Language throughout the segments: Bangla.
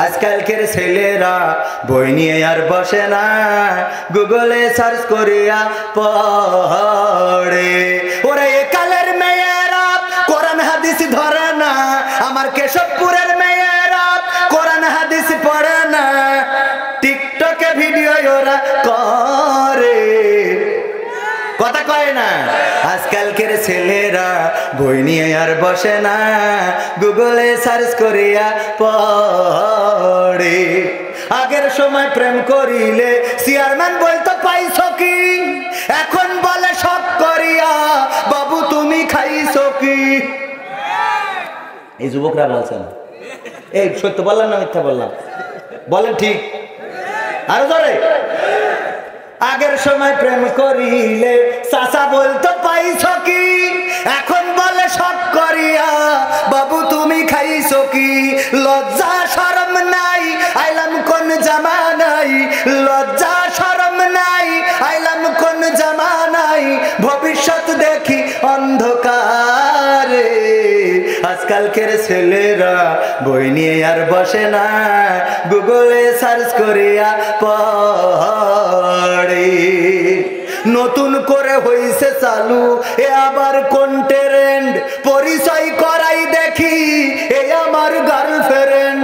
আজকালকের ছেলেরা বই নিয়ে আর বসে না, গুগলে সার্চ করিয়া পড়ে। ওরে একালের মেয়েরা কোরআন হাদিস ধরে না, আমার কেশবপুরের মেয়েরা কোরআন হাদিস পড়ে না, টিকটকে ভিডিও ওরা করে, কথা কয় না। আজকালকের ছেলেরা বই নিয়ে আর বসে না, গুগলে সার্চ করিয়া পড়ে। আগের সময় প্রেম করিলে চেয়ারম্যান বলতো পাইছো কি, এখন বলে সব করিয়া বাবু তুমি খাইছো কি। এই যুবকরা বলছেন, এই সত্য বললাম না মিথ্যা বললাম, বলেন ঠিক আরো ধরে। আগের সময় প্রেম করিলে চাচা বলতো পাইছো কি, এখন বলে সব করিয়া বাবু তুমি খাইছো কি। লজ্জা শরম নাই আইলাম কোন জামানাই, লজ্জা শরম নাই আইলাম কোন জামানাই, ভবিষ্যৎ দেখি অন্ধকারে। আজকালকের ছেলেরা বই নিয়ে আর বসে না, গুগলে সার্চ করিয়া পড়ে। নতুন করে হইছে চালু এ আবার কোন ট্রেন্ড, পরিচয় করাই দেখি এ আমার গার্লফ্রেন্ড।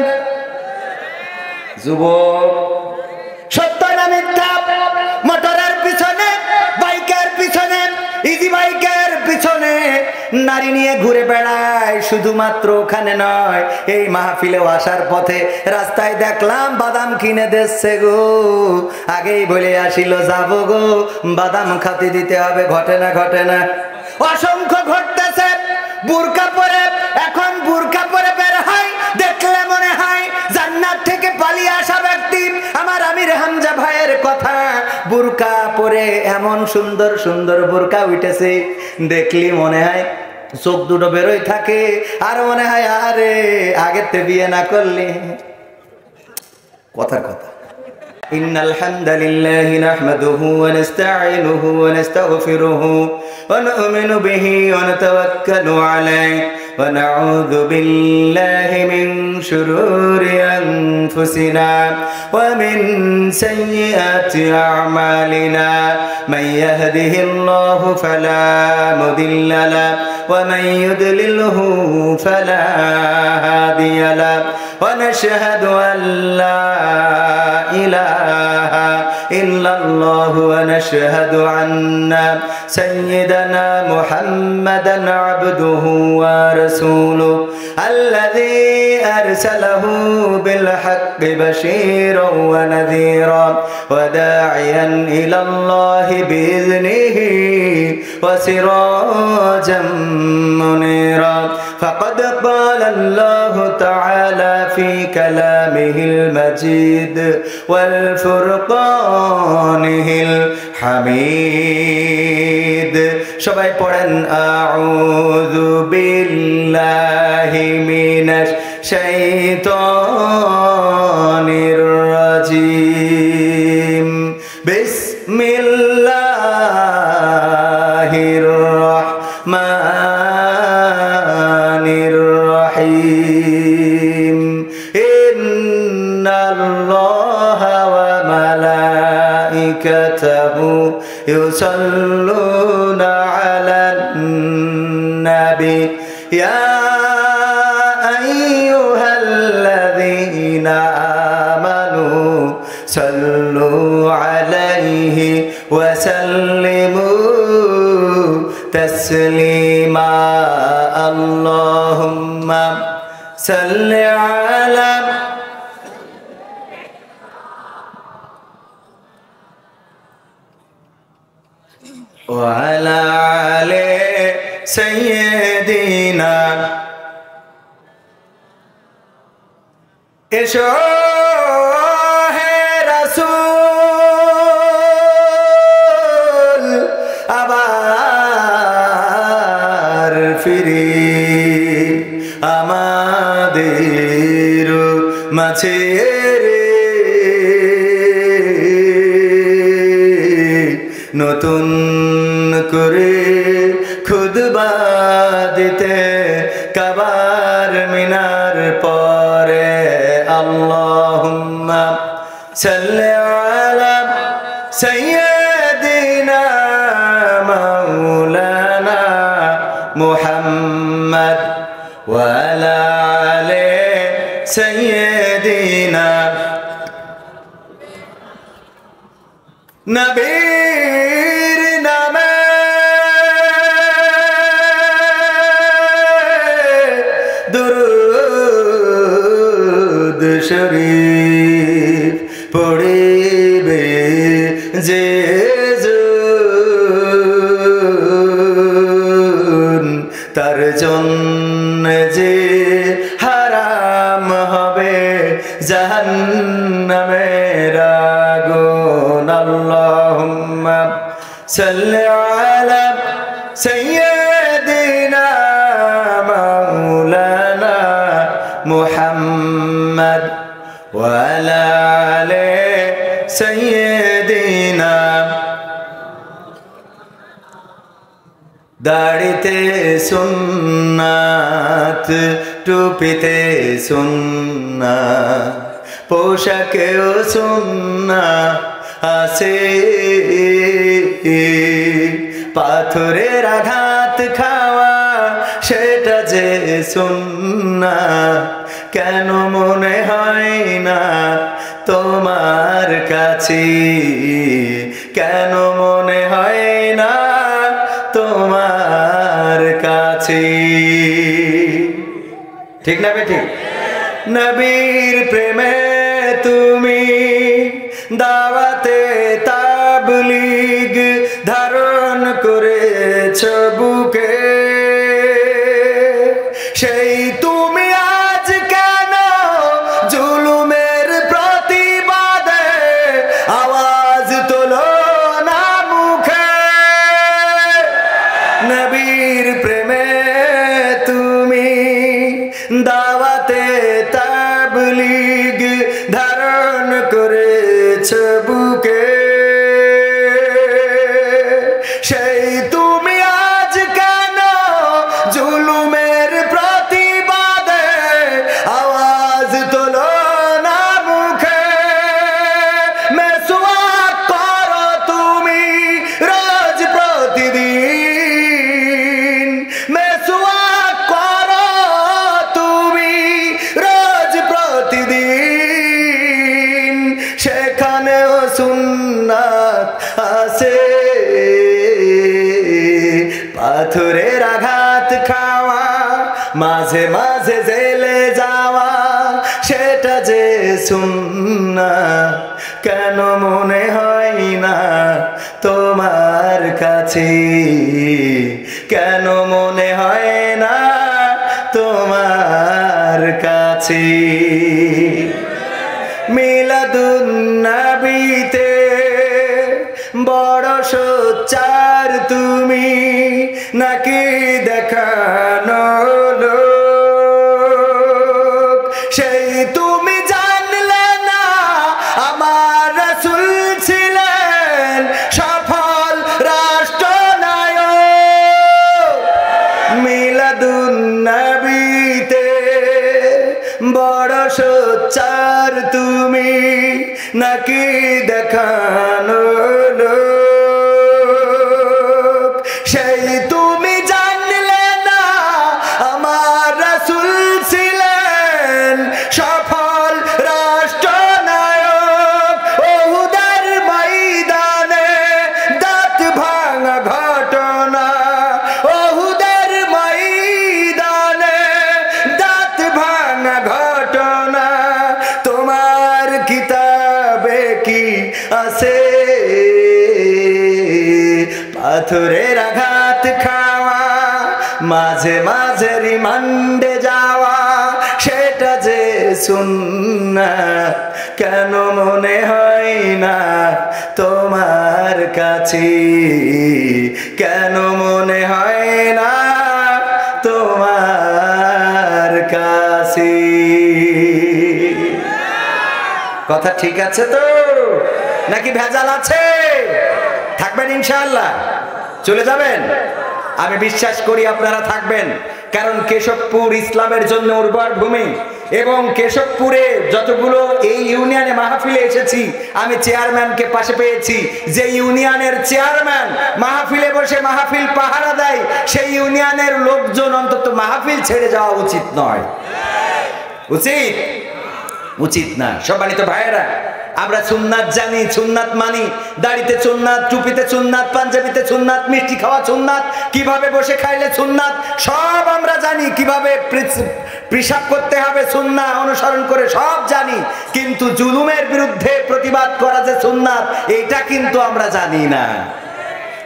যুবক সত্য না মিথ্যা, মোটরের পিছনে বাইকের পিছনে ইজি বাইকের পিছনে নারী নিয়ে ঘুরে বেড়ায়। শুধুমাত্র ওখানে নয়, এই মাহফিলেও আসার পথে রাস্তায় দেখলাম বাদাম কিনে দিচ্ছে গো। আগেই বলে আসিল যাবো গো, বাদাম খাতে দিতে হবে, ঘটে না ঘটে না, অসংখ্য ঘটতেছে। বুরকা পরে, এখন বুরকা পরে বের হয়, দেখলে মনে হয় জান্নাত থেকে পালিয়ে আসা ব্যক্তি। আমার আমির হামজা ভাইয়ের কথা, বুরকা পরে এমন সুন্দর সুন্দর বুরকা উঠেছে, দেখলি মনে হয় চোখ দুটো বেরোয় থাকে, আর মনে হয় আরে আগের তে বিয়ে না করলে। কথার কথা। ইন্নাল হামদালিল্লাহি নাহমাদুহু ওয়া নাস্তাঈনুহু ওয়া নাস্তাগফিরুহু ওয়া নু'মিনু বিহি ওয়া নাতাওয়াক্কালু আলাইহি ওয়া নাউযু বিল্লাহি মিন শুরুরি আনফুসিনা ওয়া মিন সাইয়্যাতি আ'মালিনা। মান ইয়াহদিহিল্লাহু ফালা মুদিল্লা লাহু ওয়া মান ইউদ্লিলহু ফালা হাদিয়া লাহু। ওয়া নাশহাদু আন লা ইলাহা ইল্লাল্লাহু ওয়া নাশহাদু আন্না সাইয়্যিদানা মুহাম্মাদান আবদুহু ওয়া রাসূলুহু আল্লাযী আরসালাহু বিল হাক্কি বাশীরান ওয়া নাযীরান ওয়া দা'iয়ান ইলাল্লাহি বিইذনিহি ওয়া সিরাজাম মুনীরা। ফাকাদ ক্বালা আল্লাহু তাআলা ফি কালামিহিল মাজিদ ওয়াল ফুরকানিহিল হামিদ। সবাই পড়েন আউযু বিল্লাহি মিনাশ শাইতানির রাজিম। বিসমিল্লাহির রাহমানির রাহিম। ইন্নাল্লাহা ওয়া মালাইকাতাহু ইউসাল্লুনা আলান নাবী ইয়া আইয়ুহাল্লাযীনা আমানু সাল্লু আলাইহি ওয়া সাল্লিমু তাসলিমা। আল্লাহুম্মা সাল্লি আলা ওয়া আলা আলি সাইয়্যিদিনা। এসো হে রাসূল, আবার ফিরে আমাদের মাঝে রে। নতুন করে খুতবা দিতে কাবার মিনার পরে আল্লাহুম্মা সাল্লি আলা সাইয়্যিদিনা মাওলানা মুহাম্মদ ওয়া আলা আলি সাইয়্যিদিনা নবীর নামে দুরূদ শরীফ পড়িবে যে তার জন্য যে হারাম হবে জাহান্নামের আগুন আল্লাহুম্মা সাল্লি আলা সাইয়্যিদিনা মাওলানা মুহাম্মদ ওয়া আলা আলি সাইয়্যিদিনা দাড়িতে সুন্নাত টুপিতে সুন্নাত পোশাকেও সুন্নাত আছে পাথরের আঘাত খাওয়া সেটা যে সুন্নাত কেন মনে হয় না তোমার কাছে কেন মনে হয় না তোমার কাছে ঠিক না বেঠিক নবীর প্রেমে তুমি দাওয়াতে তাবলীগ ধারণ করেছ বুকে সেই তুমি আজ কেন জুলুমের প্রতিবাদে আওয়াজ তোলো না মুখে নবীর প্রেমে তুমি দাওয়াতে তাবলীগ ধারণ করেছ বুকে সেই তুমি আজ কেন জুলুমের প্রতিবাদে আওয়াজ তোলো না মুখে মেসওয়াক করো তুমি রোজ প্রতিদিন মেসওয়াক করো তুমি রোজ প্রতিদিন সেখানেও সুন্নাত আছে পাথরের আঘাত খাওয়া মাঝে মাঝে জেলে যাওয়া সেটা যে সুন্নাত কেন মনে হয় না তোমার কাছে কেন মনে হয় না তোমার কাছে মিলাদুন নবীতে বড় সোচ্চার তুমি নাকি দেখানো লোক সেই তুমি জানলে না আমার রাসূল ছিলেন সফল রাষ্ট্রনায়ক মিলাদুন নবীতে বড় সোচ্চার তুমি নাকি দেখানো লোক সেই তুমি জানলে না আমার রাসূল ছিলেন সফল রাষ্ট্রনায়ক ওহুদের ময়দানে দাঁত ভাঙা ঘটনা ওহুদের ময়দানে দাঁত ভাঙা ঘটনা তোমার কিতাবে কি আছে পাথরের আঘাত খাওয়া মাঝে মাঝে রিমান্ডে যাওয়া সেটা যে সুন্নাত কেন মনে হয় না তোমার কাছে কেন মনে হয় না তোমার কাছে কথা ঠিক আছে তো নাকি ভেজাল আছে থাকবেন ইনশাআল্লাহ চলে যাবেন আমি বিশ্বাস করি আপনারা থাকবেন কারণ কেশবপুর ইসলামের জন্য উর্বর ভূমি এবং কেশবপুরে যতগুলো এই ইউনিয়নে মাহফিলে এসেছি, আমি চেয়ারম্যানকে পাশে পেয়েছি। যে ইউনিয়নের চেয়ারম্যান মাহফিলে বসে মাহফিল পাহারা দেয়, সেই ইউনিয়নের লোকজন অন্তত মাহফিল ছেড়ে যাওয়া উচিত নয়। উচিত না। সম্মানিত ভাইয়েরা, আমরা সুন্নাত জানি, সুন্নাত মানি। দাড়িতে সুন্নাত, টুপিতে সুন্নাত, পাঞ্জাবিতে সুন্নাত, মিষ্টি খাওয়া সুন্নাত, কিভাবে বসে খাইলে সুন্নাত, সব আমরা জানি। কিভাবে পেশাব করতে হবে সুন্নাহ অনুসরণ করে সব জানি, কিন্তু জুলুমের বিরুদ্ধে প্রতিবাদ করা যে সুন্নাত, এটা কিন্তু আমরা জানি না।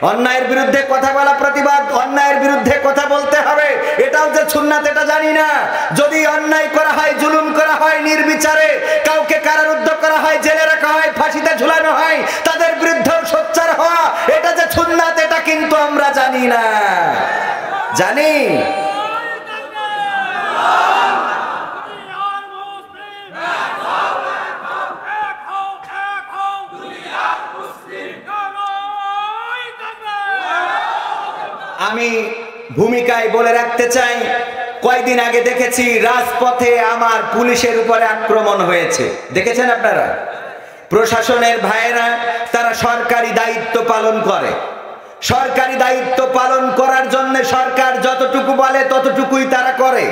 অন্যায়ের বিরুদ্ধে কথা বলা প্রতিবাদ, অন্যায়ের বিরুদ্ধে কথা বলতে হবে, এটাও যে সুন্নাত এটা জানি না। যদি অন্যায় করা হয়, জুলুম করা হয়, নির্বিচারে কাউকে কারারুদ্ধ করা হয়, জেলে রাখা হয়, ফাঁসিতে ঝুলানো হয়, তাদের বিরুদ্ধেও সোচ্চার হওয়া, এটা যে সুন্নাত এটা কিন্তু আমরা জানি না। জানি আমি ভূমিকায় বলে রাখতে চাই, কয়েকদিন আগে দেখেছি রাজপথে আমার পুলিশের উপরে আক্রমণ হয়েছে। দেখেছেন আপনারা? প্রশাসনের ভাইয়েরা তারা সরকারি দায়িত্ব পালন করে। সরকারি দায়িত্ব পালন করার জন্য সরকার যতটুকু বলে ততটুকুই তারা করে।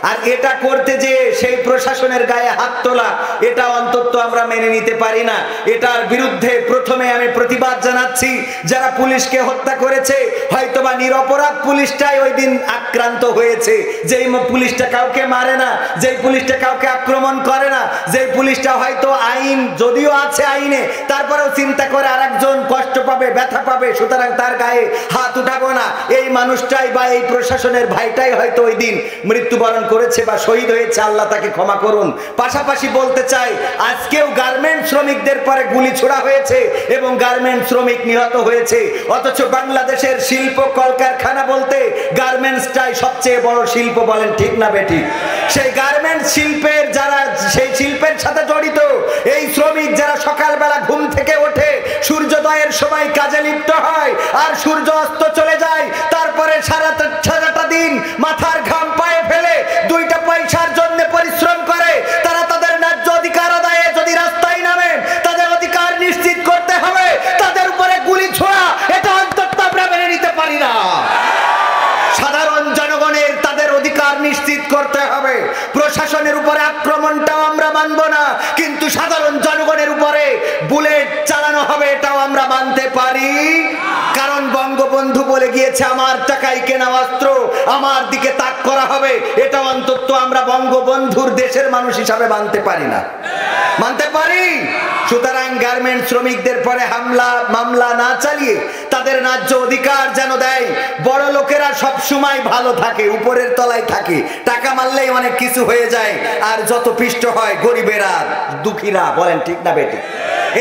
আর এটা করতে যে সেই প্রশাসনের গায়ে হাত তোলা, এটা অন্তত আমরা মেনে নিতে পারি না। এটার বিরুদ্ধে প্রথমে আমি প্রতিবাদ জানাচ্ছি। যারা পুলিশকে হত্যা করেছে, হয়তোবা নিরপরাধ পুলিশটাই ওই দিন আক্রান্ত হয়েছে। যেই পুলিশটা কাউকে মারে না, যেই পুলিশটা কাউকে আক্রমণ করে না, যেই পুলিশটা হয়তো আইন যদিও আছে আইনে, তারপরেও চিন্তা করে আরেকজন কষ্ট পাবে, ব্যথা পাবে, সুতরাং তার গায়ে হাত উঠাবো না, এই মানুষটাই বা এই প্রশাসনের ভাইটাই হয়তো ওই দিন মৃত্যুবরণ করেছে বা শহীদ হয়েছে। আল্লাহ তাকে ক্ষমা করুন। পাশাপাশি বলতে চাই, আজকেও গার্মেন্ট শ্রমিকদের পরে গুলি ছোড়া হয়েছে এবং গার্মেন্ট শ্রমিক নিহত হয়েছে। অথচ বাংলাদেশের শিল্প কলকারখানা বলতে গার্মেন্টসটাই সবচেয়ে বড় শিল্প। বলেন ঠিক না বেঠিক? সেই গার্মেন্ট শিল্পের যারা সেই শিল্পের সাথে জড়িত, এই শ্রমিক যারা সকালবেলা ঘুম থেকে ওঠে, সূর্যোদয়ের সময় কাজে লিপ্ত হয়, আর সূর্য অস্ত চলে যায়, তারপরে সারাটা দিন মাথার ঘাম পায়ে ফেলে দুইটা পয়সার জন্য পরিশ্রম করে, তারা তাদের ন্যায্য অধিকার আদায়ে যদি রাস্তায় নামে, তাদের অধিকার নিশ্চিত করতে হবে। তাদের উপরে গুলি ছোড়া, এটা অন্তত আমরা মেনে নিতে পারি না। সাধারণ জনগণের তাদের অধিকার নিশ্চিত করতে হবে। প্রশাসনের উপরে আক্রমণটাও আমরা মানব না, কিন্তু সাধারণ জনগণের উপরে বুলেট চালানো হবে এটাও আমরা মানতে পারি। কারণ বঙ্গবন্ধু বলে গিয়েছে, আমার টাকায় কেনা অস্ত্র আমার দিকে তাক করা হবে। এটা অন্তত আমরা বঙ্গবন্ধুর দেশের মানুষ হিসাবে মানতে পারি না, মানতে পারি। সুতরাং গার্মেন্ট শ্রমিকদের পরে হামলা মামলা না চালিয়ে তাদের ন্যায্য অধিকার যেন দেয়। বড় লোকেরা সব সময় ভালো থাকে, উপরের তলায় থাকে, টাকা মারলেই অনেক কিছু হয়ে যায়, আর যত পিষ্ট হয় গরিবেরা, দুঃখীরা। বলেন ঠিক না বেটি?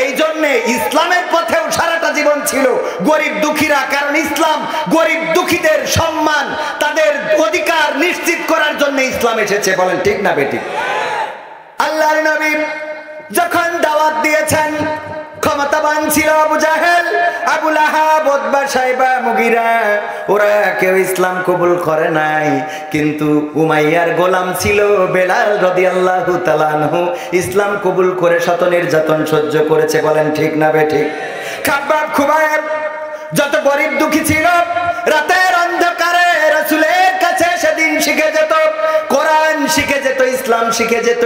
এই জন্যে ইসলামের পথেও সারাটা জীবন ছিল গরিব দুঃখীরা, কারণ ইসলাম গরিব দুঃখীদের সম্মান, তাদের অধিকার নিশ্চিত করার জন্য ইসলাম এসেছে। বলেন ঠিক না বেটি? আল্লাহর নবী যখন দাওয়াত দিয়েছেন, ক্ষমতাবান ছিল আবু জাহেল, আবু লাহাব, উতবা, সাইবা, মুগিরা, ওরা কেউ ইসলাম কবুল করে নাই। কিন্তু উমাইয়ার গোলাম ছিল বেলাল রাদিয়াল্লাহু তাআলা আনহু, ইসলাম কবুল করে শত নির্যাতন সহ্য করেছে। বলেন ঠিক না বেঠিক? খাব্বাব, খুবাইব যত গরিব দুঃখী ছিল, রাতের অন্ধকারে রাসূলের কাছে সেদিন শিখে যেত, কোরআন শিখে যেত, ইসলাম শিখে যেত,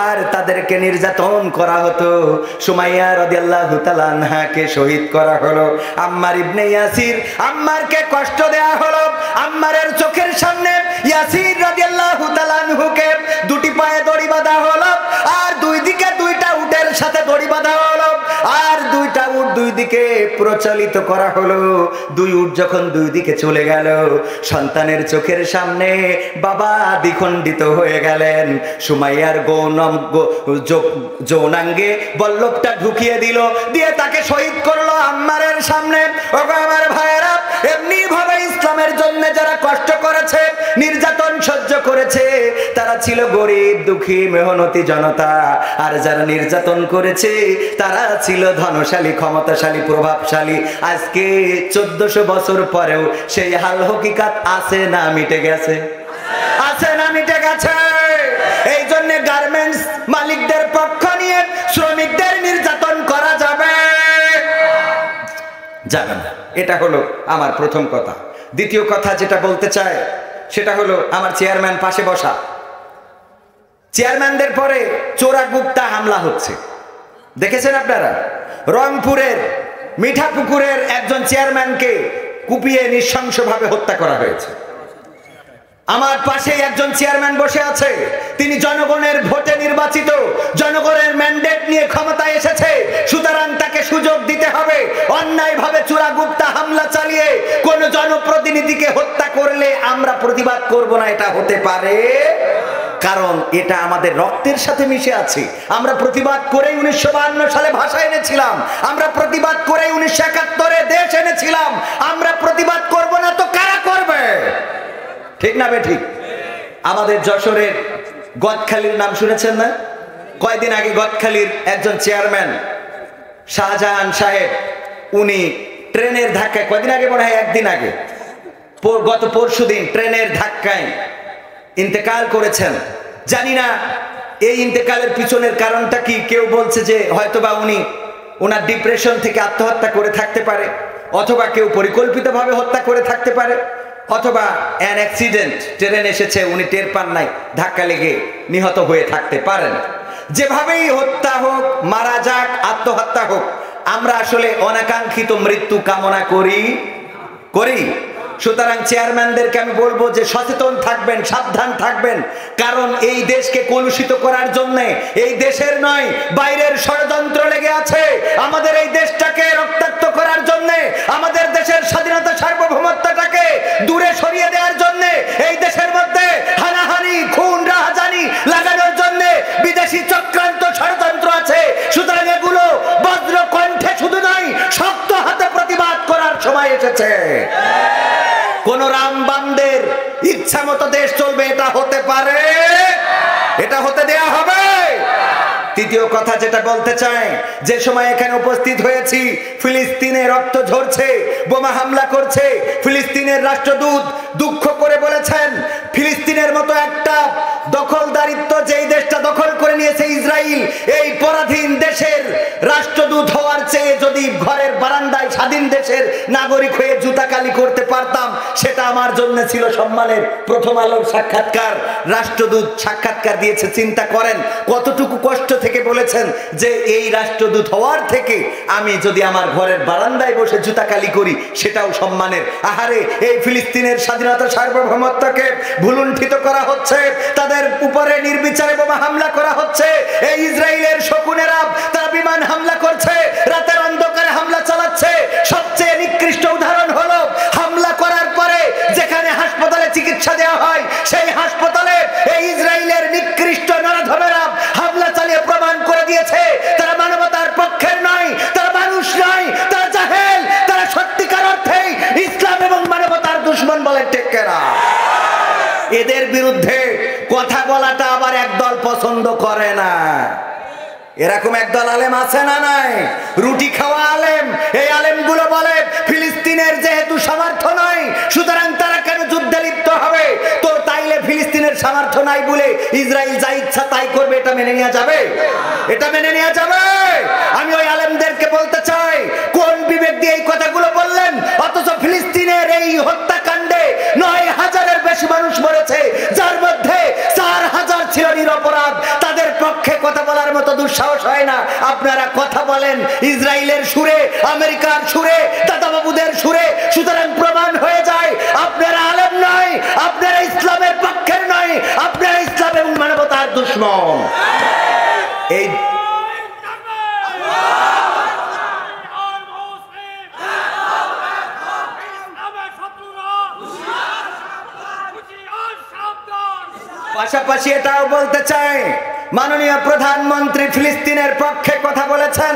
আর তাদেরকে নির্যাতন করা হতো। সুমাইয়া রাদিয়াল্লাহু তাআলা আনহাকে শহীদ করা হলো। আম্মার ইবনে ইয়াসির, আম্মারকে কষ্ট দেয়া হলো। আম্মারের চোখের সামনে ইয়াসির রাদিয়াল্লাহু তাআলা আনহুকে দুটি পায়ে দড়ি বাঁধা হলো, আর দুই দিকে দুইটা উটের সাথে দড়ি বাঁধা হলো, আর দুইটা উট দুই দিকে প্রচলিত করা হলো। দুই উট যখন দুই দিকে চলে গেল, সন্তানের চোখের সামনে বাবা দ্বিখণ্ডিত হয়ে গেলেন। সুমাইয়ার যৌনাঙ্গে বল্লভটা ঢুকিয়ে দিল, দিয়ে তাকে শহীদ করলো আম্মারের সামনে। ওগো আমার ভাইয়েরা, এমনি ভাবে ইসলামের জন্য যারা কষ্ট করেছে, নির্যাতন সহ্য করেছে, তারা ছিল গরিব দুঃখী মেহনতি জনতা। আর যারা নির্যাতন করেছে তারা ছিল ধনশালী, ক্ষমতাশালী, প্রভাবশালী। আজকে 1400 বছর পরেও সেই হাল হকিকাত আছে না মিটে গেছে? আছে না মিটে গেছে? এই জন্য যাবে না। এটা হলো আমার প্রথম কথা। দ্বিতীয় কথা যেটা বলতে চাই সেটা হলো আমার চেয়ারম্যান পাশে বসা, চেয়ারম্যানদের পরে চোরাগুপ্তা হামলা হচ্ছে, দেখেছেন আপনারা? রংপুরের মিঠাপুকুরের একজন চেয়ারম্যানকে কুপিয়ে নৃশংসভাবে হত্যা করা হয়েছে। আমার পাশে একজন চেয়ারম্যান বসে আছে, তিনি জনগণের ভোটে নির্বাচিত, জনগণের ম্যান্ডেট নিয়ে ক্ষমতায় এসেছে, সুতরাং তাকে সুযোগ দিতে হবে। অন্যায়ভাবে চোরাগুপ্তা হামলা চালিয়ে কোন জনপ্রতিনিধিকে হত্যা করলে আমরা প্রতিবাদ করব না, এটা হতে পারে, কারণ এটা আমাদের রক্তের সাথে মিশে আছে। আমরা প্রতিবাদ করেই 1952 সালে ভাষা এনেছিলাম, আমরা প্রতিবাদ করেই 1971 দেশ এনেছিলাম। আমরা প্রতিবাদ করব না তো কারা করবে? ঠিক না বে ঠিক? আমাদের যশোরের গদখালির নাম শুনেছেন না? কয়েকদিন আগে গদখালির একজন চেয়ারম্যান শাহজাহান সাহেব, উনি ট্রেনের ধাক্কায়, কয়েকদিন আগে মনে হয় একদিন আগে, গত পরশুদিন ট্রেনের ধাক্কায় ইন্তেকাল করেছেন। জানি না এই ইন্তেকালের পিছনের কারণটা কি। কেউ বলছে যে হয়তোবা উনি ওনার ডিপ্রেশন থেকে আত্মহত্যা করে থাকতে পারে, অথবা কেউ পরিকল্পিতভাবে হত্যা করে থাকতে পারে, অথবা অ্যান অ্যাক্সিডেন্ট, ট্রেন এসেছে উনি টের পান নাই, ধাক্কা লেগে নিহত হয়ে থাকতে পারেন। যেভাবেই হত্যা হোক, মারা যাক, আত্মহত্যা হোক, আমরা আসলে অনাকাঙ্ক্ষিত মৃত্যু কামনা করি। সুতরাং চেয়ারম্যানদেরকে আমি বলবো যে সচেতন থাকবেন, সাবধান থাকবেন, কারণ এই দেশকে কলুষিত করার জন্য এই দেশের নয় বাইরের ষড়যন্ত্র লেগে আছে। আমাদের এই দেশটাকে রক্তাক্ত করার জন্য, আমাদের দেশের স্বাধীনতা সার্বভৌমত্বটাকে দূরে সরিয়ে দেওয়ার জন্য এই দেশের মধ্যে হানাহানি, খুন, রাহাজানি লাগানোর জন্য বিদেশি চক্রান্ত ষড়যন্ত্র আছে। সুতরাং এগুলো বজ্র কণ্ঠে শুধু নয়, শক্ত হাতে প্রতিবাদ করার সময় এসেছে। কোন রামবামদের ইচ্ছা মতো দেশ চলবে এটা হতে পারে? এটা হতে দেয়া হবে? তৃতীয় কথা যেটা বলতে চাই, যে সময় এখানে উপস্থিত হয়েছি, ফিলিস্তিনে রক্ত ঝরছে, বোমা হামলা করছে, ফিলিস্তিনের রাষ্ট্রদূত দুঃখ করে বলেছেন ফিলিস্তিনের মতো একটা দখলদারিত্ব যেই দেশটা দখল করে নিয়েছে ইসরায়েল, এই পরাধীন দেশের রাষ্ট্রদূত হওয়ার চেয়ে যদি ঘরের বারান্দায় স্বাধীন দেশের নাগরিক হয়ে জুতাকালি করতে পারতাম, সেটা আমার জন্য ছিল সম্মানের। প্রথম আলোর সাক্ষাৎকার, রাষ্ট্রদূত সাক্ষাৎকার দিয়েছে, চিন্তা করেন কতটুকু কষ্ট থেকে বলেছেন যে এই রাষ্ট্রদূত হওয়ার থেকে আমি যদি আমার ঘরের বারান্দায় বসে জুতাকালি করি সেটাও সম্মানের। আহারে, এই ফিলিস্তিনের স্বাধীনতা সার্বভৌমত্বকে ভুলুণ্ঠিত করা হচ্ছে, তাদের উপরে নির্বিচারে বোমা হামলা করা হচ্ছে। এই ইসরায়েলের শকুনেরা তারা বিমান হামলা করছে, রাতের অন্ধকারে হামলা চালাচ্ছে। সবচেয়ে নিকৃষ্ট উদাহরণ হলো হামলা করার পরে যেখানে হাসপাতালে চিকিৎসা দেওয়া হয়, সেই হাসপাতালে এই ইসরায়েলের নিকৃষ্ট নরাধমেরা হামলা চালিয়ে প্রমাণ করে দিয়েছে তারা মানবতার পক্ষের নয়, তারা মানুষ নয়, তারা জাহেল, তারা সত্যিকার অর্থেই ইসলাম এবং মানবতার দুশমন বলে টেক্কেরা। এদের বিরুদ্ধে কথা বলাটা আবার একদল পছন্দ করে না। এরকম একদল আলেম আছে না নাই? রুটি খাওয়া আলেম। এই আলেমগুলো বলে ফিলিস্তিনের যেহেতু সামর্থ্য নয়, সুতরাং তারা কেন যুদ্ধে লিপ্ত হবে? তো তাইলে ফিলিস্তিনের সামর্থ্য নাই বলে ইসরায়েল যা ইচ্ছা তাই করবে, এটা মেনে নেওয়া যাবে? এটা মেনে নেওয়া যাবে? আমি ওই আলেমদেরকে বলতে চাই, কোন বিবেক দিয়ে এই কথাগুলো বললেন? অথচ ফিলিস্তিনের এই হত্যাকাণ্ডে 9,000-এর বেশি মানুষ মরেছে, যার মধ্যে 4,000 ছিল নিরপরাধ। তাদের পক্ষে কথা বলার মতো দুঃসাহস হয় না। আপনারা কথা বলেন ইসরায়েলের সুরে, আমেরিকার সুরে, দাদাবাবুদের সুরে। সুতরাং প্রমাণ হয়ে যায় আপনারা আলেম নয়, আপনারা ইসলামের পক্ষের নয়, আপনারা ইসলাম এবং মানবতার দুশমন। এই পাশাপাশি এটাও বলতে চাই, মাননীয় প্রধানমন্ত্রী ফিলিস্তিনের পক্ষে কথা বলেছেন।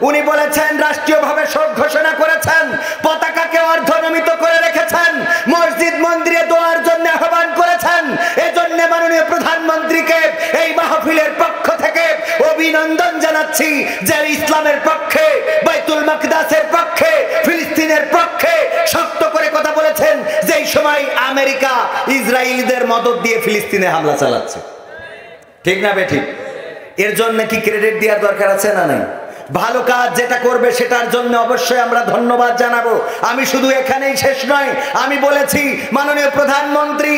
উনি বলেছেন, রাষ্ট্রীয়ভাবে শোক ঘোষণা করেছেন, পতাকাকে অর্ধনমিত করে রেখেছেন, মসজিদ মন্দিরে দোয়ার জন্য আহ্বান করেছেন। এজন্য মাননীয় প্রধানমন্ত্রীকে এই মাহফিলের পক্ষ থেকে অভিনন্দন জানাচ্ছি যে ইসলামের পক্ষে, বাইতুল মাকদাসের পক্ষে, ফিলিস্তিনের পক্ষে শক্ত করে কথা বলেছেন, যেই সময় আমেরিকা ইসরায়েলিদের মদদ দিয়ে ফিলিস্তিনে হামলা চালাচ্ছে। ঠিক না বেঠিক? এর জন্য কি ক্রেডিট দেওয়ার দরকার আছে না নাই? ভালো কাজ যেটা করবে সেটার জন্য অবশ্যই আমরা ধন্যবাদ জানাবো। আমি শুধু এখানেই শেষ নয়, আমি বলেছি মাননীয় প্রধানমন্ত্রী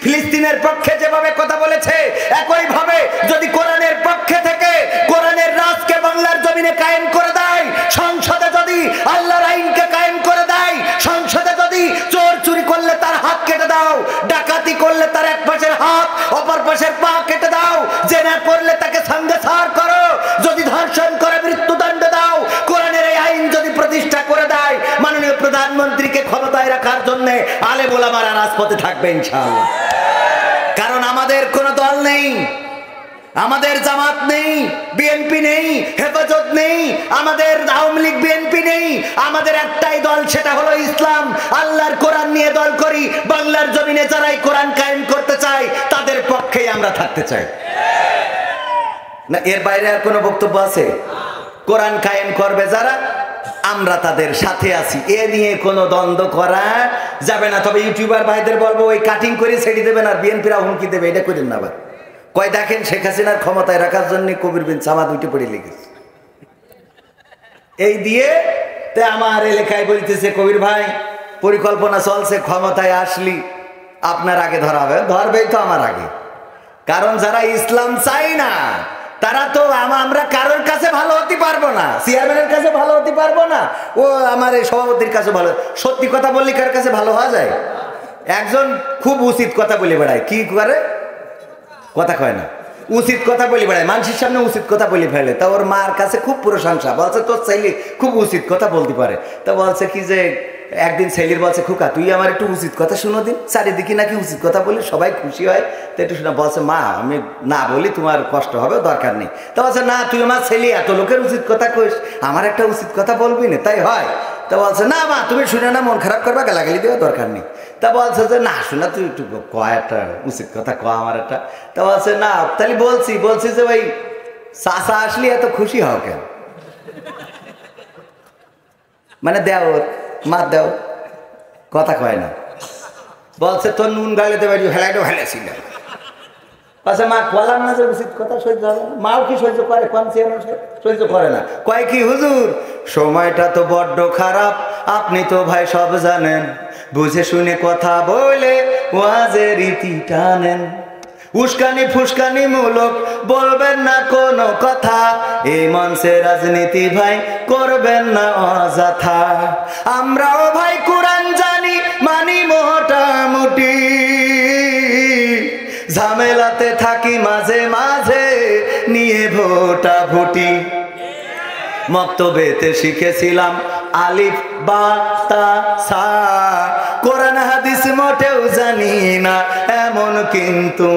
ফিলিস্তিনের পক্ষে যেভাবে কথা বলেছে, একইভাবে যদি কোরআনের পক্ষে থেকে কোরআনের রাজকে বাংলার জমিনে কায়েম করে দেয়, সংসদে যদি আল্লাহর আইনকে কায়েম করে দেয়, সংসদে যদি চোর চুরি করলে তার হাত কেটে দাও, ডাকাতি করলে তার এক পাশের হাত অপর পাশের পা কেটে দাও, জেনা করলে তাকে সাঙ্গেসার করো, যদি ধর্ষণ করে মৃত্যুদণ্ড দাও, কোরআনের এই আইন যদি প্রতিষ্ঠা করে দেয়, মাননীয় প্রধানমন্ত্রীকে ক্ষমতায় রাখার জন্য আলেম ওলামারা রাজপথে থাকবে ইনশাআল্লাহ। কারণ আমাদের কোনো দল নেই, আমাদের জামাত নেই, বিএনপি নেই, হেফাজত নেই, আমাদের আওয়ামী লীগ বিএনপি নেই, আমাদের একটাই দল, সেটা হলো ইসলাম। আল্লাহর কোরআন নিয়ে দল করি, বাংলার জমিনে যারাই কোরআন কায়েম করতে চায় তাদের পক্ষেই আমরা থাকতে চাই। না এর বাইরে আর কোনো বক্তব্য আছে? কোরআন কায়েম করবে যারা, আমরা তাদের সাথে আছি, এ নিয়ে কোনো দ্বন্দ্ব করা যাবে না। তবে ইউটিউবার ভাইদের বলবো, ওই কাটিং করে ছেড়ে দেবেন আর বিএনপিরা হুমকি দেবে, এটা করেন না। আবার কয় দেখেন শেখ হাসিনার ক্ষমতায় রাখার জন্য কবির বিন সামাদ উঠে পড়ে লেগেছে, এই দিয়ে তে আমার এলাকায় বলতেছে, কবির ভাই পরিকল্পনা চলছে, ক্ষমতায় আসলি আপনার আগে ধরা হবে। ধরবেই তো আমার আগে, কারণ যারা ইসলাম চাই না তারা তো আমরা কারোর কাছে ভালো হতে পারবো না, চেয়ারম্যানের কাছে ভালো হতে পারবো না, ও আমার এই সভাপতির কাছে ভালো। সত্যি কথা বললি কার কাছে ভালো হওয়া যায়? একজন খুব উচিত কথা বলে বেড়ায়, কি করে কথা কয় না, উচিত কথা বলে বেড়ায়, মানুষের সামনে উচিত কথা বলে ফেলে। তা ওর মার কাছে খুব প্রশংসা, বলছে তোর ছেলে খুব উচিত কথা বলতে পারে। তা বলছে কি যে একদিন ছেলের বলছে, খুকা তুই আমার একটু উচিত কথা শুনো দিন, চারিদিকে নাকি উচিত কথা বলি সবাই খুশি হয়, তো একটু শোনা। বলছে মা আমি না বলি তোমার কষ্ট হবে, দরকার নেই। তা বলছে না তুই আমার ছেলে, এত লোকের উচিত কথা কইস, আমার একটা উচিত কথা বলবি না, তাই হয়? তা বলছে না মা তুমি শুনে না মন খারাপ করবা, গালাগালি দেওয়া দরকার নেই। তা বলছে যে না শোনা তুই একটু কয় একটা উচিত কথা ক আমার একটা। তা বলছে না তাহলে বলছি যে ভাই চাচা আসলি এত খুশি হও কেন? মানে দেও মা দেও, কথা কয় না। বলছে তোর নুন গালে দেবে, হেলাইটাও হেলেছিল। আচ্ছা মা বললাম না যে উচিত কথা সহ্য হবে না, মাও কি সহ্য করে? কোন সহ্য করে না, কয় কি হুজুর সময়টা তো বড্ড খারাপ, আপনি তো ভাই সব জানেন, বুঝে শুনে কথা বলে ওয়াজের রীতি টানেন, উস্কানি ফুসকানি মূলক বলবেন না কোনো কথা, এই মঞ্চে রাজনীতি ভাই করবেন না অযথা, আমরাও ভাই কোরআন জানি মানি মোটামুটি, ঝামেলাতে থাকি মাঝে মাঝে নিয়ে ভোটাভুটি, মক্তবেতে শিখেছিলাম আলিফ বা তা সা, কোরআন হাদিস মোটেও জানি না এমন কিন্তু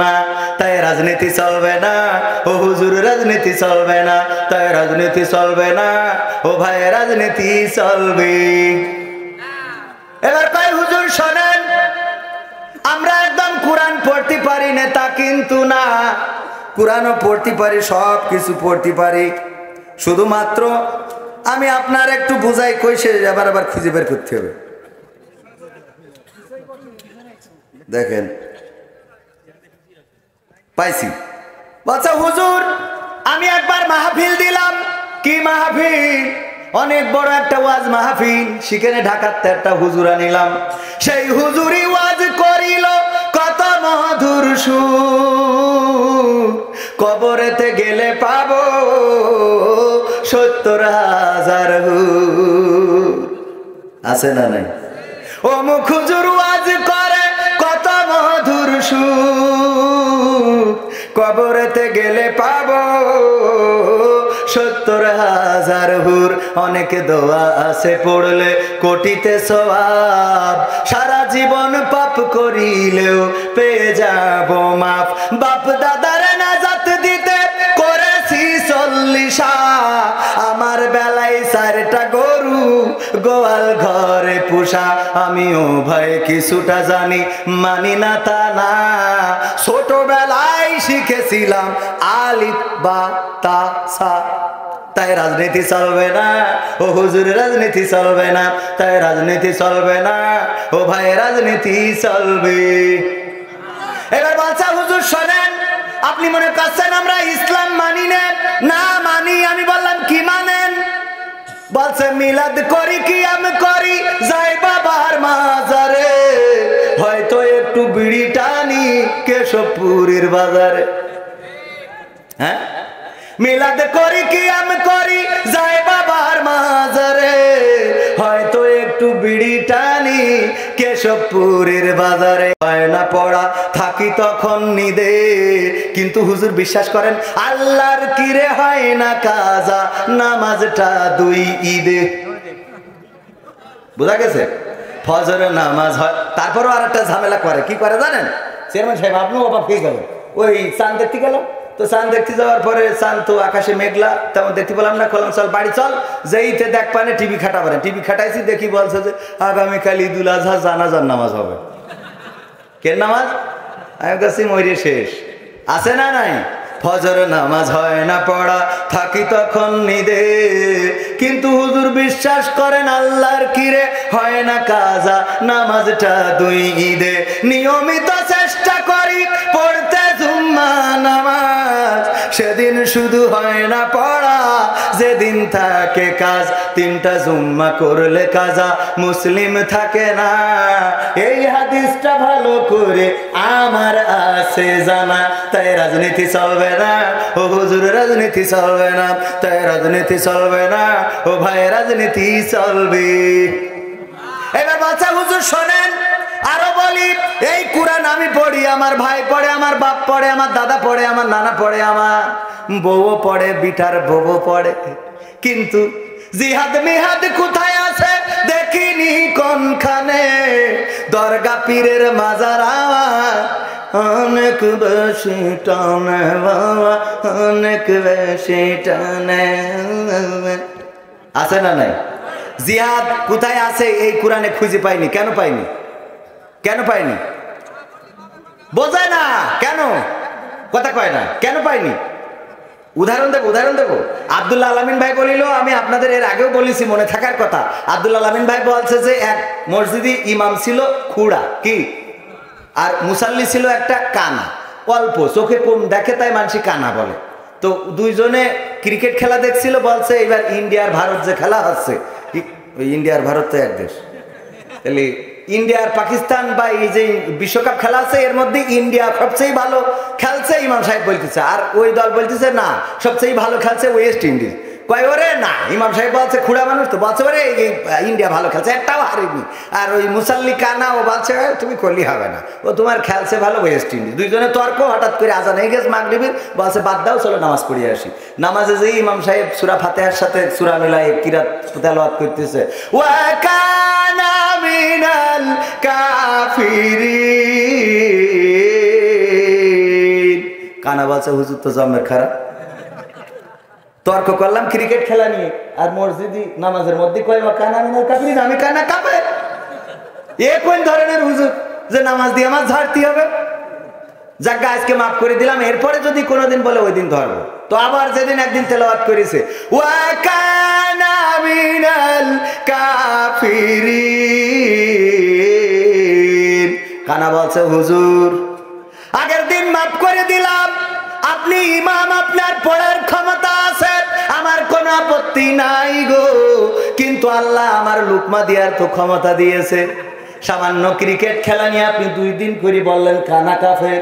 না, তাই রাজনীতি চলবে না ও হুজুর, রাজনীতি চলবে না, তাই রাজনীতি চলবে না ও ভাই, রাজনীতি চলবে। এবার কয় হুজুর শোনেন, আমরা একদম কোরআন পড়তে পারি না তা কিন্তু না, কোরআনও পড়তে পারি, সব কিছু পড়তে পারি, শুধুমাত্র আমি আপনার একটু বুঝাই কই, সে আবার খুঁজে বের করতে হবে। দেখেন পাইছি, বলছে হুজুর আমি একবার মাহফিল দিলাম। কি মাহফিল? অনেক বড় একটা ওয়াজ মাহফিল, সেখানে ঢাকাতে একটা হুজুর আনিলাম, সেই হুজুরি ওয়াজ করিল কত মধুর সুর, কবরেতে গেলে পাবো 70,000 হুর, আছে না নাই? ও মুখ হুজুর ওয়াজ করে কত মধুর সুর, কবরেতে গেলে পাবো 70,000 হুর, অনেক দোয়া আছে পড়লে কোটিতে সওয়াব, সারা জীবন পাপ করিলেও পেয়ে যাব মাফ, বাপ দাদার নাজাত দিতে করেছি 40, আমার বেলায় 4টা গরু গোয়াল ঘরে পোষা, আমিও ভাই কিছুটা জানি মানি না তা না, ছোটবেলায় শিখেছিলাম আলিফ বা তা সা, তাই রাজনীতি চলবে না ও হুজুর, রাজনীতি চলবে না, তাই রাজনীতি চলবে না ও ভাই, রাজনীতি চলবে। এবার বলছে হুজুর শোনেন, আপনি মনে করছেন আমরা ইসলাম মানি না? না মানি। আমি বললাম মিলাদ করি কিয়াম করি যাই বাবার মাজারে, হয়তো একটু বিড়ি টানি কেশবপুরের বাজারে। হ্যাঁ, মিলাদ করি কিয়াম করি যাই বাবার মাজারে, হয়তো একটু বিড়ি টানি কেশবপুরের বাজারে। হয় না পড়া থাকি তখন নিদে, কিন্তু হুজুর বিশ্বাস করেন আল্লাহর কিরে হয় না কাজা, নামাজটা 2 ঈদে। বোঝা গেছে? ফজরের নামাজ হয়, তারপরও আর একটা ঝামেলা করে। কি করে জানেন চেয়ারম্যান সাহেব? আপনিও অবাক হয়ে যাবেন। ওই চাঁদ দেখতে গেল, তো চাঁদ দেখতে যাওয়ার পরে চাঁদ তো আকাশে মেঘলা, তেমন দেখতে পেলাম না। কলম চল বাড়ি চল, যেইতে দেখ পানে টিভি খাটা পারে। টিভি খাটাইছি, দেখি বলছে যে আগামীকাল ঈদুল আজহা জানাজার নামাজ হবে। কে নামাজ? আমি কাছে মরে শেষ আছে না নাই? ফজর নামাজ হয় না পড়া থাকি তখন নিদে, কিন্তু হুজুর বিশ্বাস করেন আল্লাহর কিরে হয় না কাজা, নামাজটা 2 ঈদে। নিয়মিত চেষ্টা করি পড়তে জুম্মা নামাজ, সেদিন শুধু হয় না পড়া যেদিন থাকে কাজ। 3টা জুম্মা করলে কাজা মুসলিম থাকে না, এই হাদিসটা ভালো করে আমার আছে জানা। তাই রাজনীতি চলবে না ও হুজুর, রাজনীতি চলবে না, তাই রাজনীতি চলবে না ও ভাই, রাজনীতি চলবে। এবার বাচ্চা হুজুর শোনেন, আরো বলি, এই কুরআন আমি পড়ি, আমার ভাই পড়ে, আমার বাপ পড়ে, আমার দাদা পড়ে, আমার নানা পড়ে, আমার বউ পড়ে, বিটার বউ পড়ে, কিন্তু জিহাদ মিহাদ কোথায় আছে দেখিনি কোনখানে। দরগা পীরের মাজার আমার অনেক বেশি টানে বাবা, অনেক বেশি টানে। আছে না নাই? জিহাদ কোথায় আছে এই কোরআনে খুঁজে পাইনি। কেন পাইনি? কেন পাইনি? বোঝায় না কেন? কথা কয় না কেন পাইনি? উদাহরণ দেবো। আব্দুল্লাহ আলামিন ভাই বলিল, আমি আপনাদের এর আগেও বলেছি, মনে থাকার কথা। আব্দুল্লাহ আলামিন ভাই বলছে যে এক মসজিদে ইমাম ছিল খুড়া, কি আর মুসাল্লি ছিল একটা কানা, অল্প চোখে কম দেখে, তাই মানুষ কানা বলে। তো দুইজনে ক্রিকেট খেলা দেখছিল, বলছে এবার ইন্ডিয়ার ভারত যে খেলা হচ্ছে, ইন্ডিয়ার ভারত তো এক দেশ, তাহলে ইন্ডিয়ার পাকিস্তান বা এই যে বিশ্বকাপ খেলা আছে, এর মধ্যে ইন্ডিয়া সবচেয়ে ভালো খেলছে, ইমাম সাহেব বলতেছে, আর ওই দল বলতেছে না সবচেয়ে ভালো খেলছে ওয়েস্ট ইন্ডিজ। কয় ওরে না, ইমাম সাহেব বলছে খুড়া মানুষ তো, বলছে ওরে ইন্ডিয়া ভালো খেলছে, একটাও হারেনি। আর ওই মুসাল্লি কানা ও বলছে তুমি করলি হবে না, ও তোমার খেলছে ভালো ওয়েস্ট ইন্ডিজ। দুইজনে তর্ক, হঠাৎ করে আজান হয়ে গেছে মাগরিবের, বলছে বাদ দাও চলো নামাজ পড়িয়ে আসি। নামাজে যেই ইমাম সাহেব সূরা ফাতিহার সাথে সূরা মিলাই কিরাত তেলাওয়াত করতেছে, ওয়া কানা মিনাল কাফিরিন। কানা বলছে হুজুর তো জমের খারাপ। তর্ক করলাম ক্রিকেট খেলা নিয়ে, আর মসজিদি নামাজের মধ্যে কয় কানা মিনাল কাফিরিন, আমি কানা কাফের। এ কোন ধরনের হুজুর যে নামাজ দিয়ে আমার ঝাড়তে হবে? যাক আজকে মাফ করে দিলাম, এরপরে যদি কোনোদিন বলে ওই দিন ধরবো। তো আবার যেদিন একদিন তেলাওয়াত করেছে ওয়া কানা মিনাল কাফিরিন, কানা বলছে হুজুর আগের দিন মাফ করে দিলাম, আপনি ইমাম, আপনার পড়ার ক্ষমতা আছে, আমার কোনো আপত্তি নাই গো, কিন্তু আল্লাহ আমার লুকমা দেওয়ার তো ক্ষমতা দিয়েছে। সামান্য ক্রিকেট খেলা নিয়ে আপনি 2 দিন করে বললেন কানা কাফের।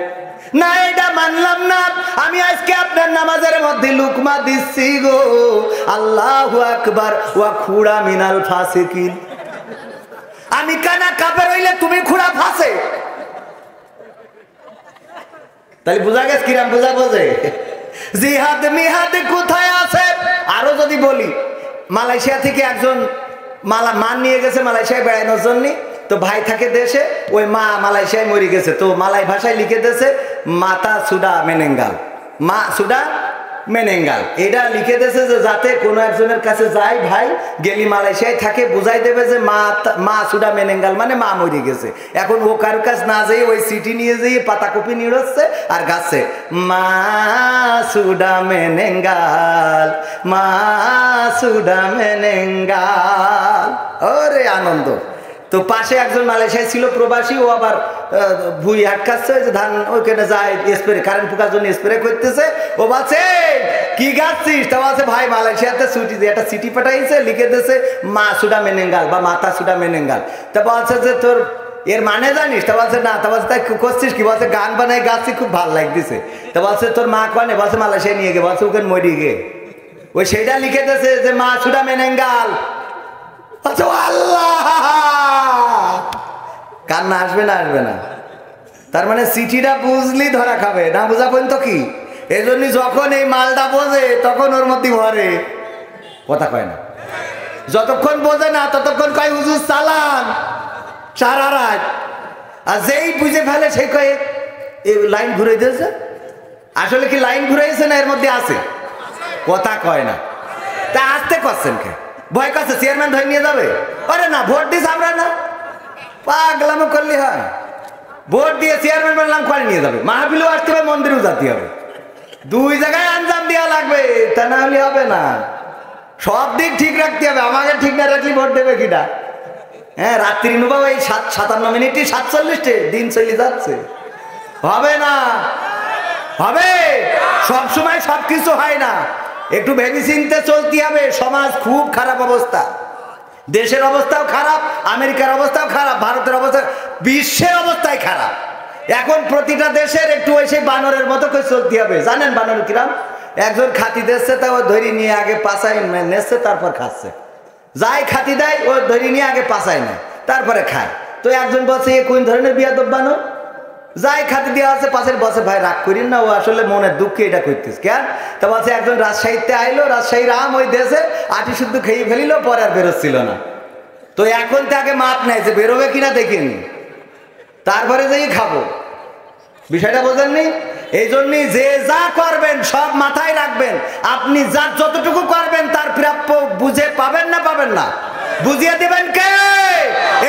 না, এটা মানলাম না। আমি আজকে আপনার নামাজের মধ্যে লুকমা দিচ্ছি গো, আল্লাহু আকবার, ওয়া খুড়া মিনাল ফাসিকিন। আমি কানা কাফের হইলে তুমি খুড়া ফাসে। তাহলে বোঝা গেছে কিরাম বোঝা বোঝে। জিহাদ মিহাদ কোথায় আছে? আরো যদি বলি, মালয়েশিয়া থেকে একজন মান নিয়ে গেছে মালয়েশিয়ায় বেড়ানোর জন্য, তো ভাই থাকে দেশে, ওই মা মালয়েশিয়ায় মরে গেছে, তো মালাই ভাষায় লিখে দিয়েছে মাতা সুডা মেনেঙ্গাল, মা সুডা মেনেঙ্গাল। এটা লিখে দিয়েছে যে যাতে কোনো একজনের কাছে যায়, ভাই গেলি মালয়েশিয়ায় থাকে, বুঝাই দেবে যে মা সুডা মেনেঙ্গাল মানে মা মরে গেছে। এখন ও কারোর কাছে না যেয়ে ওই সিটি নিয়ে যেয়ে পাতাকপি নিয়ে হচ্ছে আর গাছে মা সুডা মেনেঙ্গাল, মা সুডা মেনেঙ্গাল। ওরে আনন্দ। তো পাশে একজন মালয়েশিয়ায় ছিল প্রবাসী, ও আবার ভুঁই আটকাচ্ছে, যে ধান ওইখানে যায় স্প্রে, কারেন্ট পোকার জন্য স্প্রে করতেছে। ও বলছে কি গাচ্ছিস? তা বলছে ভাই মালয়েশিয়াতে ছুটি দিয়ে একটা চিঠি পাঠাইছে, লিখে দিয়েছে মা সুডা মেনেঙ্গাল বা মাতা সুডা মেনেঙ্গাল। তা বলছে যে তোর এর মানে জানিস? তা বলছে না। তা বলছে তাই করছিস কি? বলছে গান বানাই গাচ্ছি, খুব ভালো লাগতেছে। তা বলছে তোর মা কনে? বলছে মালয়েশিয়া নিয়ে গে, বলছে ওখানে মরি গে। ওই সেইটা লিখে দিয়েছে যে মা সুডা মেনেঙ্গাল। আল্লাহ, কান্না আসবে না? আসবে না? তার মানে চিঠিটা বুঝলি ধরা খাবে, না বুঝা পর্যন্ত কি? এই জন্য যখন এই মালটা বোঝে তখন ওর মধ্যে ভরে, কথা কয় না। যতক্ষণ বোঝে না ততক্ষণ কয় হুজুর চালান সারা রাত। আর যেই বুঝে ফেলে সেই কয়ে এই লাইন ঘুরে দিয়েছে। আসলে কি লাইন ঘুরাইছে না এর মধ্যে আছে? কথা কয় না। তা আসতে করছেন কে? ভয় করছে চেয়ারম্যান ধরে নিয়ে যাবে? আরে না, ভোট দিস আমরা না, পাগলামো করলে হয়? ভোট দিয়ে চেয়ারম্যান বললাম করে নিয়ে যাবে, মাহফিলেও আসতে হবে, মন্দিরেও যেতে হবে, দুই জায়গায় আঞ্জাম দেওয়া লাগবে, তা না হলে হবে না। সব দিক ঠিক রাখতে হবে, আমাকে ঠিক না রাখলে ভোট দেবে কিনা? হ্যাঁ, রাত্রি নুবা ওই 57 মিনিটই 47টে দিন চলে যাচ্ছে, হবে না? হবে? সব সময় সবকিছু হয় না, একটু ভেবে চিন্তে চলতে হবে। সমাজ খুব খারাপ অবস্থা, দেশের অবস্থাও খারাপ, আমেরিকার অবস্থাও খারাপ, ভারতের অবস্থা, বিশ্বের অবস্থায় খারাপ। এখন প্রতিটা দেশের একটু ওই সেই বানরের মতো করে চলতে হবে। জানেন বানর কিরাম? একজন খাতি দিচ্ছে, তা ও ধরি নিয়ে আগে পাশাই নেচ্ছে, তারপর খাচ্ছে। যাই খাতি দেয় ও ধরি নিয়ে আগে পাশাই নেয়, তারপরে খায়। তো একজন বলছে এ কোন ধরনের বিয়াদব বানর? যাই খাতি দেওয়া আছে পাশের বসে, ভাই রাগ করিন না, ও আসলে মনের দুঃখে এটা করতিস কেন? তা বলছে একজন রাজশাহীতে আইলো, রাজশাহীর আম ওই দেশে আটি শুদ্ধ খেয়ে ফেলিল, পরে আর বেরোচ্ছিল না। তো এখন তাকে মাপ নেয় যে বেরোবে কিনা দেখিনি, তারপরে যেই খাবো। বিষয়টা বোঝেননি? এই জন্যই যে যা করবেন সব মাথায় রাখবেন, আপনি যা যতটুকু করবেন তার প্রাপ্য বুঝে পাবেন না পাবেন না? বুঝিয়ে দিবেন কে?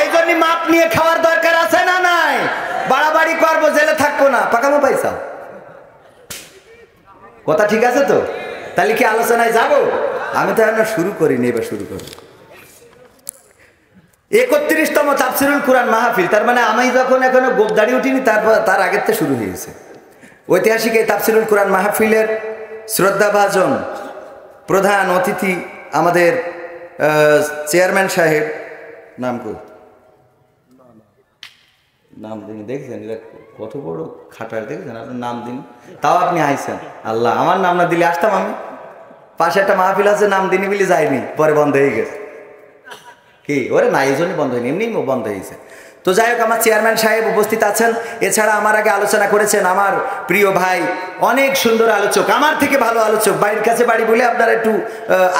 এই জন্য মাপ নিয়ে খাওয়ার দরকার আছে না নাই? বাড়াবাড়ি করবো, জেলে থাকবো না, পাকামো পয়সা। কথা ঠিক আছে তো? তাহলে কি আলোচনায় যাব? আমি তো এখন শুরু করিনি, এবার শুরু করব। 31তম তাফসিরুল কুরআন মাহফিল, তার মানে আমি যখন এখনো গোপদাড়ি উঠিনি তার আগের থেকে শুরু হয়েছে। ঐতিহাসিক এই তাফসিরুল কুরআন মাহফিলের শ্রদ্ধাভাজন প্রধান অতিথি আমাদের চেয়ারম্যান সাহেব, নাম কই? নাম দিন, দেখছেন এরা কত বড় খাটার, দেখছেন? আপনার নাম দিন, তাও আপনি আইছেন। আল্লাহ, আমার নাম না দিলে আসতাম আমি? পাশে একটা মাহফিল আছে, নাম দিনই বলে যাইনি, পরে বন্ধ হয়ে গেছে। কি ওরে না, এই জন্যই বন্ধ হয়নি, এমনি বন্ধ হয়েছে। তো যাই হোক, আমার চেয়ারম্যান সাহেব উপস্থিত আছেন। এছাড়া আমার আগে আলোচনা করেছেন আমার প্রিয় ভাই, অনেক সুন্দর আলোচক, আমার থেকে ভালো আলোচক, বাড়ির কাছে বাড়ি বলে আপনারা একটু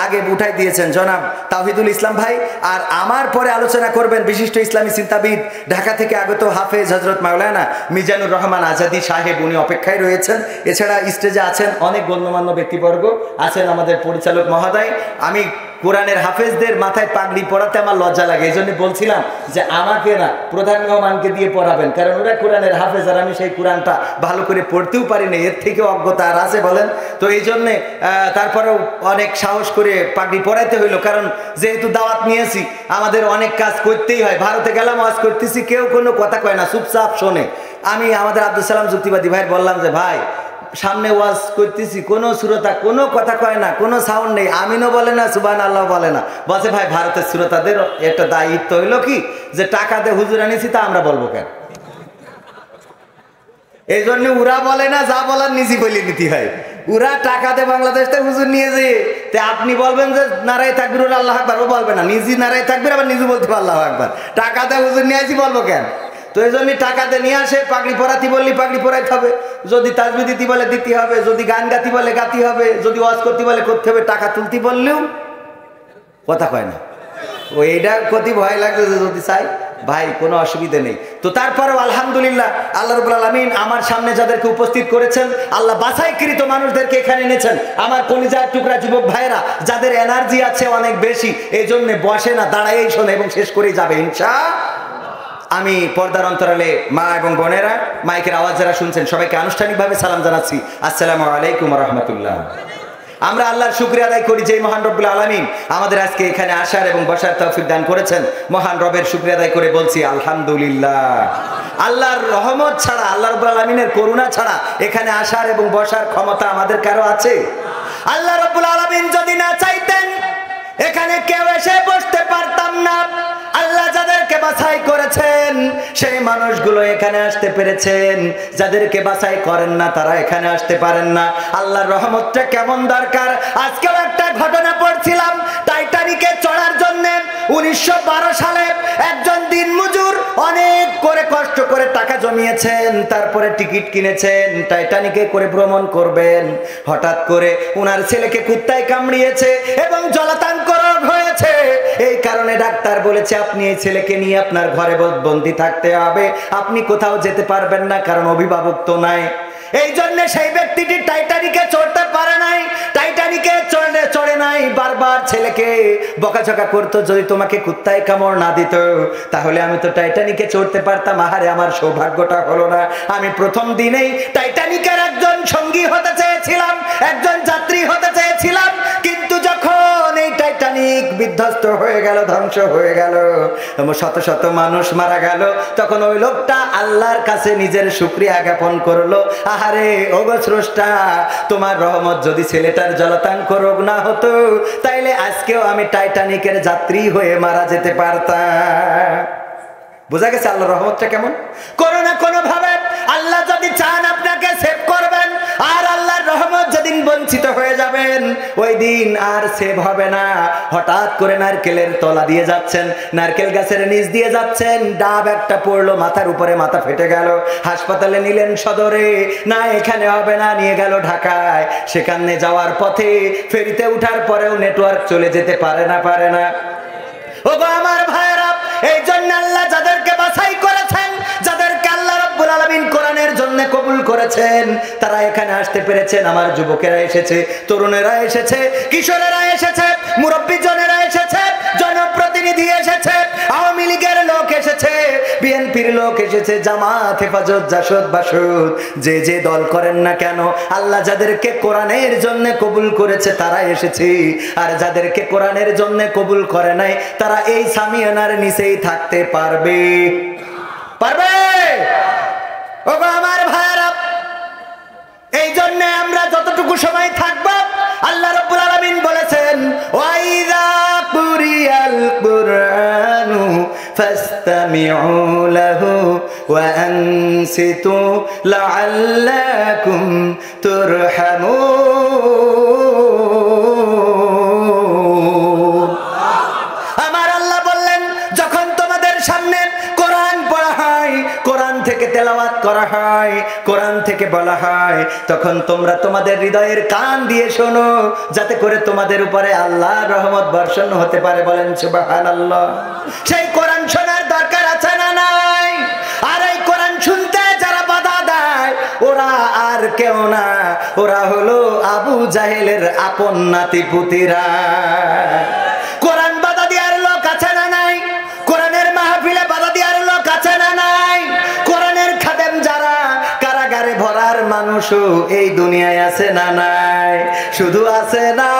আগে উঠাই দিয়েছেন, জনাব তাওহিদুল ইসলাম ভাই। আর আমার পরে আলোচনা করবেন বিশিষ্ট ইসলামী চিন্তাবিদ, ঢাকা থেকে আগত হাফেজ হজরত মাওলানা মিজানুর রহমান আজাদি সাহেব, উনি অপেক্ষায় রয়েছেন। এছাড়া স্টেজে আছেন অনেক গণ্যমান্য ব্যক্তিবর্গ, আছেন আমাদের পরিচালক মহোদয়। আমি কোরআনের হাফেজদের মাথায় পাগড়ি পরাতে আমার লজ্জা লাগে, এই জন্য বলছিলাম যে আমাকে না প্রধান মেহমানকে দিয়ে পড়াবেন, কারণ ওরা কোরআনের হাফেজ আর আমি সেই কোরআনটা ভালো করে পড়তেও পারি না, এর থেকে অজ্ঞতা আর আছে বলেন? তো এই জন্যে তারপরেও অনেক সাহস করে পাগড়ি পরাইতে হইলো, কারণ যেহেতু দাওয়াত নিয়েছি আমাদের অনেক কাজ করতেই হয়। ভারতে গেলাম, ওয়াজ করতেছি, কেউ কোনো কথা কয় না, চুপচাপ শোনে। আমি আমাদের আব্দুল সালাম যুক্তিবাদী ভাইয়ের বললাম যে ভাই সামনে ওয়াজ করতেছি, কোনো শ্রোতা কোনো কথা কয় না, কোনো সাউন্ড নেই, আমিনও বলে না, সুবহান আল্লাহ বলে না। বলছে ভাই ভারতের শ্রোতাদের একটা দায়িত্ব হইলো কি, যে টাকা দিয়ে হুজুর আনিছি, তা আমরা বলবো কেন? এই জন্য ওরা বলে না, যা বলার নিজে বলে নিতে হয়। ওরা টাকা দিয়ে বাংলাদেশ থেকে হুজুর নিয়ে যেয়ে তে আপনি বলবেন যে নারায় তাকবীর আল্লাহু আকবার, ও বলবে না, নিজে নারায় তাকবীর, আবার নিজে বলতে আল্লাহু আকবার। টাকা দিয়ে হুজুর নিয়ে আসি, বলবো কেন? তো এই জন্য টাকাতে নিয়ে আসে, পাগড়ি পরাতে বললি পাগড়ি পরাইতে হবে, যদি তাজবি দিতে বলে দিতে হবে, যদি গান গাতি বলে গাতি হবে, যদি ওয়াজ করতে বলে করতে হবে। টাকা তুলতে বললেও কথা কয় না। ও এইটা কতি ভয় লাগছে যে যদি চাই ভাই কোনো অসুবিধা নেই। তো তারপরেও আলহামদুলিল্লাহ আল্লাহ রাব্বুল আলামিন আমার সামনে যাদেরকে উপস্থিত করেছেন, আল্লাহ বাছাইকৃত মানুষদেরকে এখানে এনেছেন, আমার কলিজার টুকরা যুবক ভাইরা, যাদের এনার্জি আছে অনেক বেশি, এই জন্য বসে না, দাঁড়াইই শোনে এবং শেষ করেই যাবে ইনশাআল্লাহ। আমি পর্দার অন্তরালে মা এবং বোনেরা, মাইকের আওয়াজ যারা শুনছেন, সবাইকে আনুষ্ঠানিকভাবে সালাম জানাচ্ছি, আসসালামু আলাইকুম ওয়া রাহমাতুল্লাহ। আমরা আল্লাহর শুকরিয়া আদায় করি যে মহান রব্বুল আলামিন আমাদের আজকে এখানে আসার এবং বসার তৌফিক দান করেছেন। মহান রবের শুকরিয়া আদায় করে বলছি আলহামদুলিল্লাহ। আল্লাহর রহমত ছাড়া, আল্লাহ রব্বুল আলামিনের করুণা ছাড়া এখানে আসার এবং বসার ক্ষমতা আমাদের কারো আছে? আল্লাহ রব্বুল আলামিন যদি না চাইতেন এখানে কেউ এসে বসতে পারতাম না। আল্লাহ যাদেরকে বাছাই করেছেন সেই মানুষগুলো এখানে আসতে পেরেছেন, যাদেরকে বাছাই করেন না তারা এখানে আসতে পারেন না। আল্লাহর রহমতটা কেমন দরকার। আজকেও একটা ঘটনা পড়ছিলাম, টাইটানিকে চড়ার জন্য 1912 সালে একজন দিনমজুর অনেক করে কষ্ট করে টাকা জমিয়েছেন, তারপরে টিকিট কিনেছেন, টাইটানিকে করে ভ্রমণ করবেন। হঠাৎ করে ওনার ছেলেকে কুত্তায় কামড়িয়েছে এবং জলাতঙ্ক রোগ হয়েছে। এই কারণে ডাক্তার বলেছে আপনি এই ছেলেকে নিয়ে আপনার ঘরে বন্দি থাকতে হবে, আপনি কোথাও যেতে পারবেন না, কারণ অভিভাবক তো নাই। এই জন্য সেই ব্যক্তিটি টাইটানিকে চড়তে পারে নাই, টাইটানিকে চড়ে নাই। বারবার ছেলেকে বকাঝকা করতো, যদি তোমাকে কুত্তায় কামড় না দিত তাহলে আমি তো টাইটানিকে চড়তে পারতাম। আহারে আমার সৌভাগ্যটা হলো না। আমি প্রথম দিনেই টাইটানিকের একজন সঙ্গী হতে চেয়েছিলাম, একজন যাত্রী হতে চেয়েছিলাম, কিন্তু যখন এই টাইটানিক বিধ্বস্ত হয়ে গেল, ধ্বংস হয়ে গেল, শত শত মানুষ মারা গেল, তখন ওই লোকটা আল্লাহর কাছে নিজের শুকরিয়া জ্ঞাপন করলো, আহারে ওগো স্রষ্টা, তোমার রহমত যদি ছেলেটার জলাতঙ্ক রোগ না হতো তাইলে আজকেও আমি টাইটানিকের যাত্রী হয়ে মারা যেতে পারতাম। বোঝা গেছে আল্লাহর রহমতটা কেমন। কোনো না কোনো ভাবে আল্লাহ যদি চান আপনাকে সেভ করবেন, আর আল্লাহর রহমত যেদিন বঞ্চিত হয়ে যাবেন ওই দিন আর সেভ হবে না। হঠাৎ করে নারকেলের তলা দিয়ে যাচ্ছেন, নারকেল গাছের নিচ দিয়ে যাচ্ছেন, ডাব একটা পড়লো মাথার উপরে, মাথা ফেটে গেল, হাসপাতালে নিলেন সদরে, না এখানে হবে না, নিয়ে গেল ঢাকায়। সেখানে যাওয়ার পথে ফেরিতে উঠার পরেও নেটওয়ার্ক চলে যেতে পারে না। ওগো আমার ভাইরা, এই জন্য আল্লাহ যাদেরকে বাছাই করেছেন, যাদেরকে আল্লাহ রাব্বুল আলামিন কোরআনের জন্য কবুল করেছেন, তারা এখানে আসতে পেরেছেন। আমার যুবকেরা এসেছে, তরুণেরা এসেছে, কিশোরেরা এসেছে, মুরব্বীজনেরা এসেছে, জনপ্রতিনিধি এসেছে, আওয়ামী লীগের লোক এসেছে, বিএনপির লোক এসেছে, জামাত, হেফাজত, জাসদ, বাসদ, যে যে দল করেন না কেন, আল্লাহ যাদেরকে কোরআনের জন্য কবুল করেছে তারা এসেছে। আর যাদেরকে কোরআনের জন্য কবুল করে নাই তারা এই সামিয়ানার নিচেই থাকতে পারবে। ওগো আমার ভাইরা, এই জন্য আমরা যতটুকু সময় থাকবো, আল্লাহ রাব্বুল আলামিন বলেছেন ওয়াইযা কুরিয়াল কুরআনু ফাসতামিউ লাহু ওয়া আনসিতু লাআল্লাকুম তুরহামুন। আমার আল্লাহ বললেন যখন তোমাদের সামনে কোরআন পড়া হয়, কোরআন থেকে তেলাওয়াত করা হয়, কোরআন থেকে বলা হয়, তখন তোমরা তোমাদের হৃদয়ের কান দিয়ে শোনো, যাতে করে তোমাদের উপরে আল্লাহর রহমত বর্ষণ হতে পারে। বলেন সুবহানাল্লাহ। সেই কোরআন শোনার দরকার আছে না নাই? আর এই কোরআন শুনতে যারা বাধা দেয় ওরা আর কেউ না, ওরা হলো আবু জাহেলের আপন নাতি পুতিরা। কোরআন বাধা দেওয়ার লোক আছে না নাই? কোরআনের মাহফিলে বাধা দেওয়ার লোক আছে না নাই? কোরআনের খাদেম যারা, কারাগারে ভরার মানুষও এই দুনিয়ায় আছে না নাই? শুধু আছে না,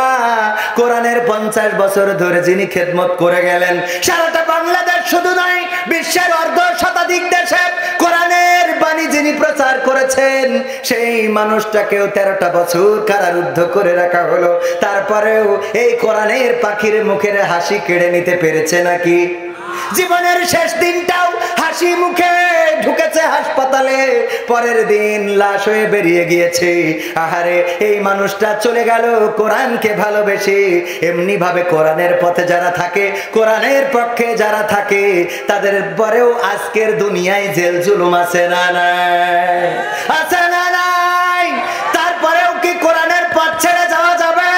কোরআনের 50 বছর ধরে যিনি খেদমত করে গেলেন, সারাটা বাংলাদেশ শুধু নয়, বিশ্বের অর্ধ শতাধিক দেশে কোরআনের বাণী যিনি প্রচার করেছেন, সেই মানুষটাকেও 13টা বছর কারারুদ্ধ করে রাখা হলো। তারপরেও এই কোরআনের পাখির মুখের হাসি কেড়ে নিতে পেরেছে নাকি? জীবনের শেষ দিনটাও হাসি মুখে ঢুকেছে হাসপাতালে, পরের দিন লাশ হয়ে বেরিয়ে গিয়েছে। আহারে এই মানুষটা চলে গেল কোরআনকে ভালোবেসে। এমনি ভাবে কোরআনের পথে যারা থাকে, কোরআনের পক্ষে যারা থাকে, তাদের পরেও আজকের দুনিয়ায় জেল জুলুম আছে না নাই? আছে না নাই? তারপরেও কি কোরআনের পথ ছেড়ে যাওয়া যাবে?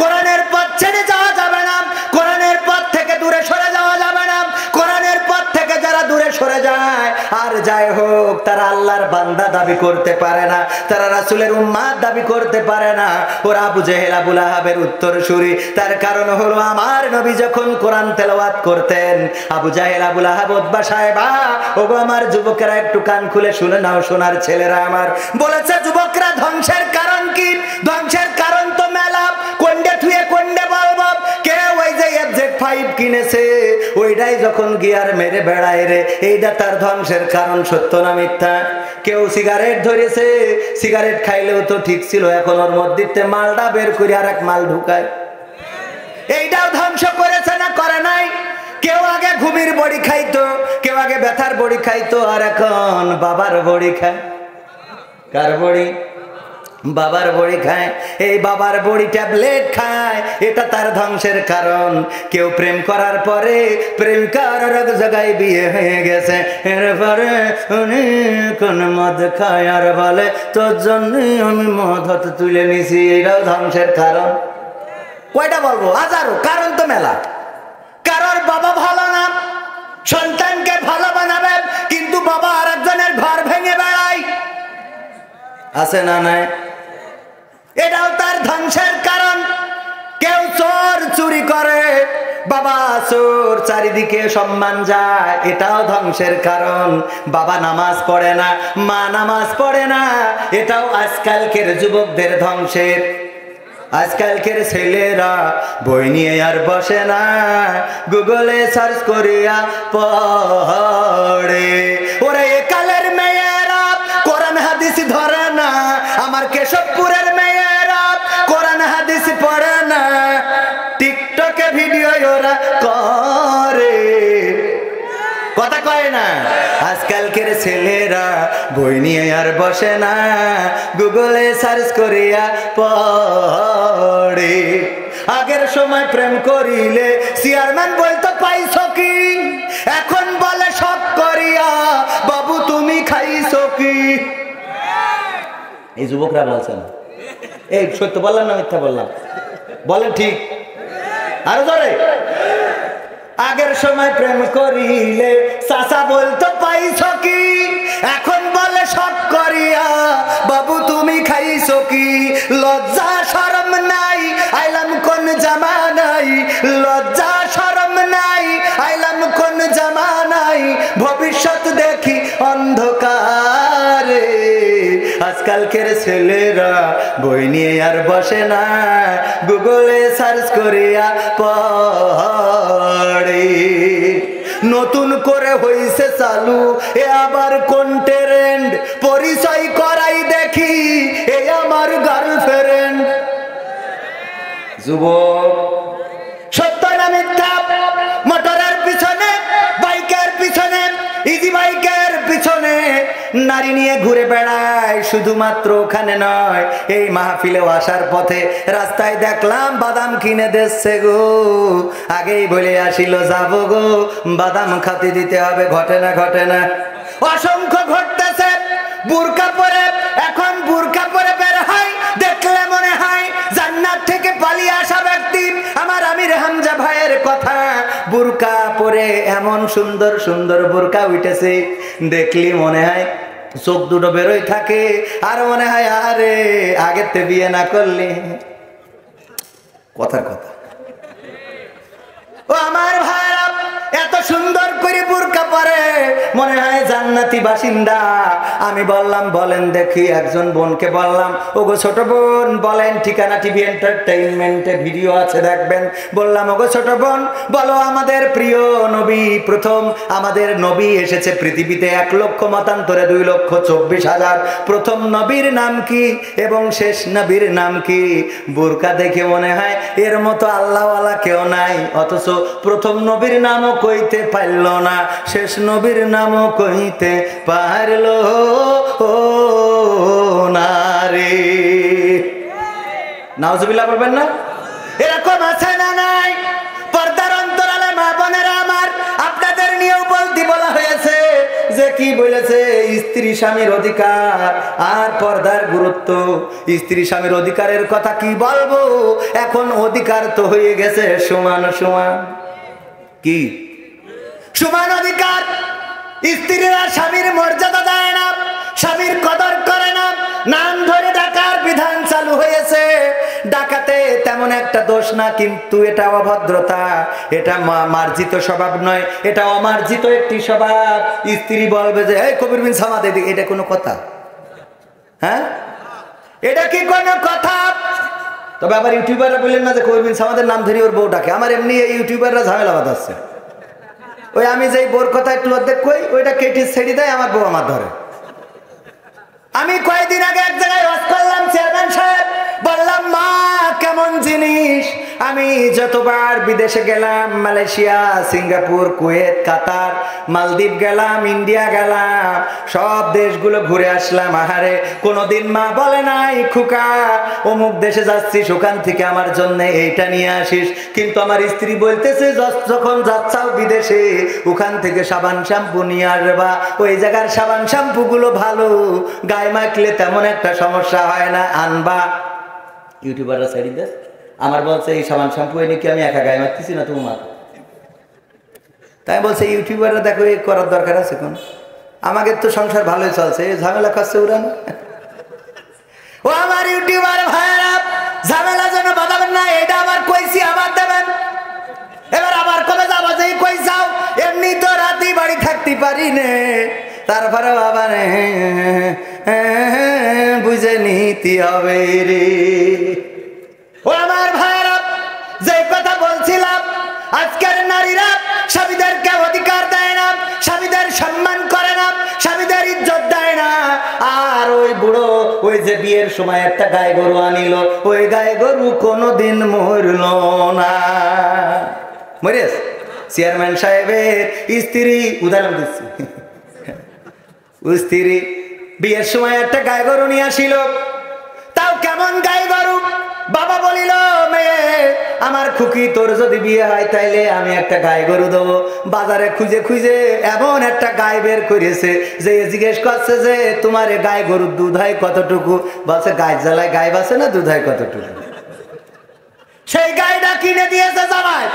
কোরআনের পথ ছেড়ে যাওয়া যাবে না। কোরআনের পথ থেকে দূরে সরে যাওয়া যাবে না। কোরআনের পথ থেকে যারা দূরে সরে যায়, আর যাই হোক, তারা আল্লাহর বান্দা দাবি করতে পারে না, তারা রাসূলের উম্মাত দাবি করতে পারে না। ওরা আবু জেহেল আবু লাহাবের উত্তরসূরি। তার কারণ হলো আমার নবী যখন কোরআন তেলাওয়াত করতেন, আবু জেহেল আবু লাহাব উতবা সাহেবা, ওগো আমার যুবকেরা একটু কান খুলে শুনে নাও, সোনার ছেলেরা আমার। বলেছে যুবকরা, ধ্বংসের কারণ কি? ধ্বংসের কারণ তো মেলা, কোনডে থুয়ে কোনডে বলবো। কেউ ওই যে FZ5 কিনেছে, ওইটাই যখন গিয়ার মেরে বেড়ায় রে, এইটা তার ধ্বংসের কারণ। সত্য না মিথ্যা? কেউ সিগারেট ধরেছে, সিগারেট খাইলেও তো ঠিক ছিল, এখন ওর মধ্যে মালটা বের করে আর এক মাল ঢুকায়, এইটাও ধ্বংস করেছে না করে নাই? কেউ আগে ঘুমির বড়ি খাইতো, কেউ আগে ব্যথার বড়ি খাইতো, আর এখন বাবার বড়ি খায়। কার বড়ি? বাবার বড়ি খায়। এই বাবার বড়ি ট্যাবলেট খায়, এটা তার ধ্বংসের কারণ। কেউ প্রেম করার পরে প্রেমিকার এক জায়গায় বিয়ে হয়ে গেছে, এরপরে উনি কোন মদ খায় আর বলে তোর জন্য আমি মদ হাতে তুলে নিছি, এটাও ধ্বংসের কারণ। কয়টা বলবো? হাজারো কারণ তো মেলা। কারোর বাবা ভালো না, সন্তানকে ভালো বানাবে, কিন্তু বাবা আর একজনের ঘর ভেঙে বেড়ায়, আছে না নাই? এটাও তার ধ্বংসের কারণ। কেউ চোর চুরি করে, বাবা চোর, চারিদিকে সম্মান যায়, এটাও ধ্বংসের কারণ। বাবা নামাজ পড়ে না, মা নামাজ পড়ে না, এটাও আজকালকের যুবকদের ধ্বংসের। আজকালকের ছেলেরা বই নিয়ে আর বসে না, গুগলে সার্চ করিয়া পড়ে। ওরা একালের মেয়েরা কোরআন হাদিস ধরে না, আমার কেশবপুরের মেয়েরা কোরআন হাদিস পড়ে না, টিকটকে ভিডিও ওরা করে, কথা কয় না। আজকালকের ছেলেরা বই নিয়ে আর বসে না, গুগলে সার্চ করিয়া পড়ে। আগের সময় প্রেম করিলে চেয়ারম্যান বলতো পাইছো কি, এখন বলে শখ করিয়া বাবু তুমি খাইছো কি। এই যুবকরা বলছেন, এই সত্য বললাম না মিথ্যা বললাম? বলেন ঠিক, আরো জোরে। আগের সময় প্রেম করিলে চাচা বলতো পাইছো কি, এখন বলে শখ করিয়া বাবু তুমি খাইছো কি। লজ্জা শরম নাই, আইলাম কোন জামানাই, লজ্জা শরম নাই, আইলাম কোন জামানাই, ভবিষ্যৎ দেখি অন্ধকারে। আজকালকের ছেলেরা বই নিয়ে আর বসে না, গুগলে সার্চ করিয়া পড়ে। নতুন করে হইছে চালু এ আবার কোন ট্রেন্ড, পরিচয় করাই দেখি এ আমার গার্লফ্রেন্ড। যুবক, সত্য না মিথ্যা? মোটরের পিছনে, বাইকের পিছনে, ইজি বাইকের পিছনে নারী নিয়ে ঘুরে বেড়ায়। শুধুমাত্র ওখানে নয়, এই মাহফিলেও আসার পথে রাস্তায় দেখলাম বাদাম কিনে দিচ্ছে গো। আগেই বলে আসিল যাবো গো, বাদাম খাতে দিতে হবে। ঘটে না? ঘটে না? অসংখ্য ঘটতেছে। বুরকা পরে, এখন বুরকা পরে বের হয়, দেখলে মনে হয় জান্নাত থেকে পালিয়ে আসা ব্যক্তি। আমার আমির হামজা ভাইয়ের কথা, বুরকা পরে এমন সুন্দর সুন্দর বুরকা উঠেছে, দেখলি মনে হয় চোখ দুটো বেরোয় থাকে, আর মনে হয় আরে আগের তে বিয়ে না করলি। কথার কথা। ও আমার ভাইরা, এত সুন্দর করে বুরকা পরে মনে হয় জান্নাতি বাসিন্দা। আমি বললাম বলেন দেখি, একজন বোনকে বললাম ওগো ছোট বোন বলেন ঠিকানা, টিভি এন্টারটেইনমেন্টে ভিডিও আছে দেখবেন। বললাম ওগো ছোট বোন বলো, আমাদের প্রিয় নবী, প্রথম আমাদের নবী এসেছে পৃথিবীতে 1 লক্ষ মতান্তরে 2,24,000, প্রথম নবীর নাম কি এবং শেষ নবীর নাম কি? বুরকা দেখে মনে হয় এর মতো আল্লাহওয়ালা কেউ নাই, অথচ প্রথম নবীর নামও কইতে পারল না, শেষ নবীর নামও কইতে পারল না রে। নাউজুবিল্লাহ বলবেন না? এরকম আছে না নাই? পর্দার অন্তরালে মা বোনেরা আমার, আপনাদের নিয়েও বলা হয়েছে যে কি বলেছে, স্ত্রী স্বামীর অধিকার আর পর্দার গুরুত্ব। স্ত্রী স্বামীর অধিকারের কথা কি বলবো, এখন অধিকার তো হয়ে গেছে সমান সমান। কি সমান অধিকার? স্ত্রীরা স্বামীর মর্যাদা দেয় না, স্বামীর কদর করে না, নাম ধরে ডাকার বিধান চালু হয়েছে। ডাকাতে তেমন একটা দোষ না, কিন্তু এটা অভদ্রতা, এটা মার্জিত স্বভাব নয়, এটা অমার্জিত একটি স্বভাব। স্ত্রী বলবে যে এই কবির বিন সামাদ, এটা কোনো কথা? হ্যাঁ, এটা কি কোনো কথা? তবে আবার ইউটিউবাররা বললেন না যে কবির বিন সামাদের নাম ধরে ওর বউ ডাকে। আমার এমনি এই ইউটিউবাররা ঝামেলা বাঁধাচ্ছে। ওই আমি যেই বোর কথা একটু অর্ধেক কই, ওইটা কেটে ছেড়ে দেয়, আমার বউ আমার ধরে। আমি কয়েকদিন আগে এক জায়গায় ওয়াজ করলাম, চেয়ারম্যান সাহেব বললাম মা কেমন জিনিস। আমি যতবার বিদেশে গেলাম, মালয়েশিয়া, সিঙ্গাপুর, কুয়েত, কাতার, মালদ্বীপ গেলাম, ইন্ডিয়া গেলাম, সব দেশগুলো ঘুরে আসলাম। আহারে কোনোদিন মা বলে নাই খুকা অমুক দেশে যাচ্ছিস, ওখান থেকে আমার জন্য এইটা নিয়ে আসিস। কিন্তু আমার স্ত্রী বলতেছে যখন যাচ্ছাও বিদেশে, ওখান থেকে সাবান শ্যাম্পু নিয়ে আসবা, ওই জায়গার সাবান শ্যাম্পু গুলো ভালো, গায়ে মাখলে তেমন একটা সমস্যা হয় না, আনবা। ইউটিউবাররা সাইড দেশ আমার বলছে এই সাবান শ্যাম্পু এনে কি আমি একা গায়ে মাখতেছি না তোমার? তাই বলছে ইউটিউবাররা দেখো এই করার দরকার আছে কোন? আমাদের তো সংসার ভালোই চলছে, ঝামেলা খাচ্ছে ওরা না। ও আমার ইউটিউবার ভাইরা, ঝামেলা যেন বাঁধাবেন না, এটা আবার কইছি আবার দেবেন। এবার আবার কবে যাবো যে কই যাও, এমনি তো রাতে বাড়ি থাকতে পারি নে, তারপরে আবার বুঝে নিতে হবে রে। ও আমার ভাইরা, যে কথা বলছিলাম, আজকের নারীরা স্বামীদেরকে অধিকার দেয় না, স্বামীদের সম্মান করে না, স্বামীদের ইজ্জত দেয় না। আর ওই বুড়ো ওই যে বিয়ের সময় একটা গায়ে গরু আনিল, ওই গায়ে গরু কোনোদিন মরল না। মরিস চেয়ারম্যান সাহেবের স্ত্রী, উদাহরণ দিচ্ছি, স্ত্রী বিয়ের সময় একটা গায়ে গরু নিয়ে আসিল। তাও কেমন গায়ে গরু? বাবা বলিল মেয়ে আমার খুকি, তোর যদি বিয়ে হয় তাইলে আমি একটা গায়ে গরু দেবো। বাজারে খুঁজে খুঁজে এমন একটা গায়ে বের করেছে যে জিজ্ঞেস করছে যে তোমার গায়ে গরুর দুধ হয় কতটুকু? বলছে গায়ে জ্বালায় গায়ে বাসে না, দুধ হয় কতটুকু। সেই গায়েটা কিনে দিয়েছে জামাই।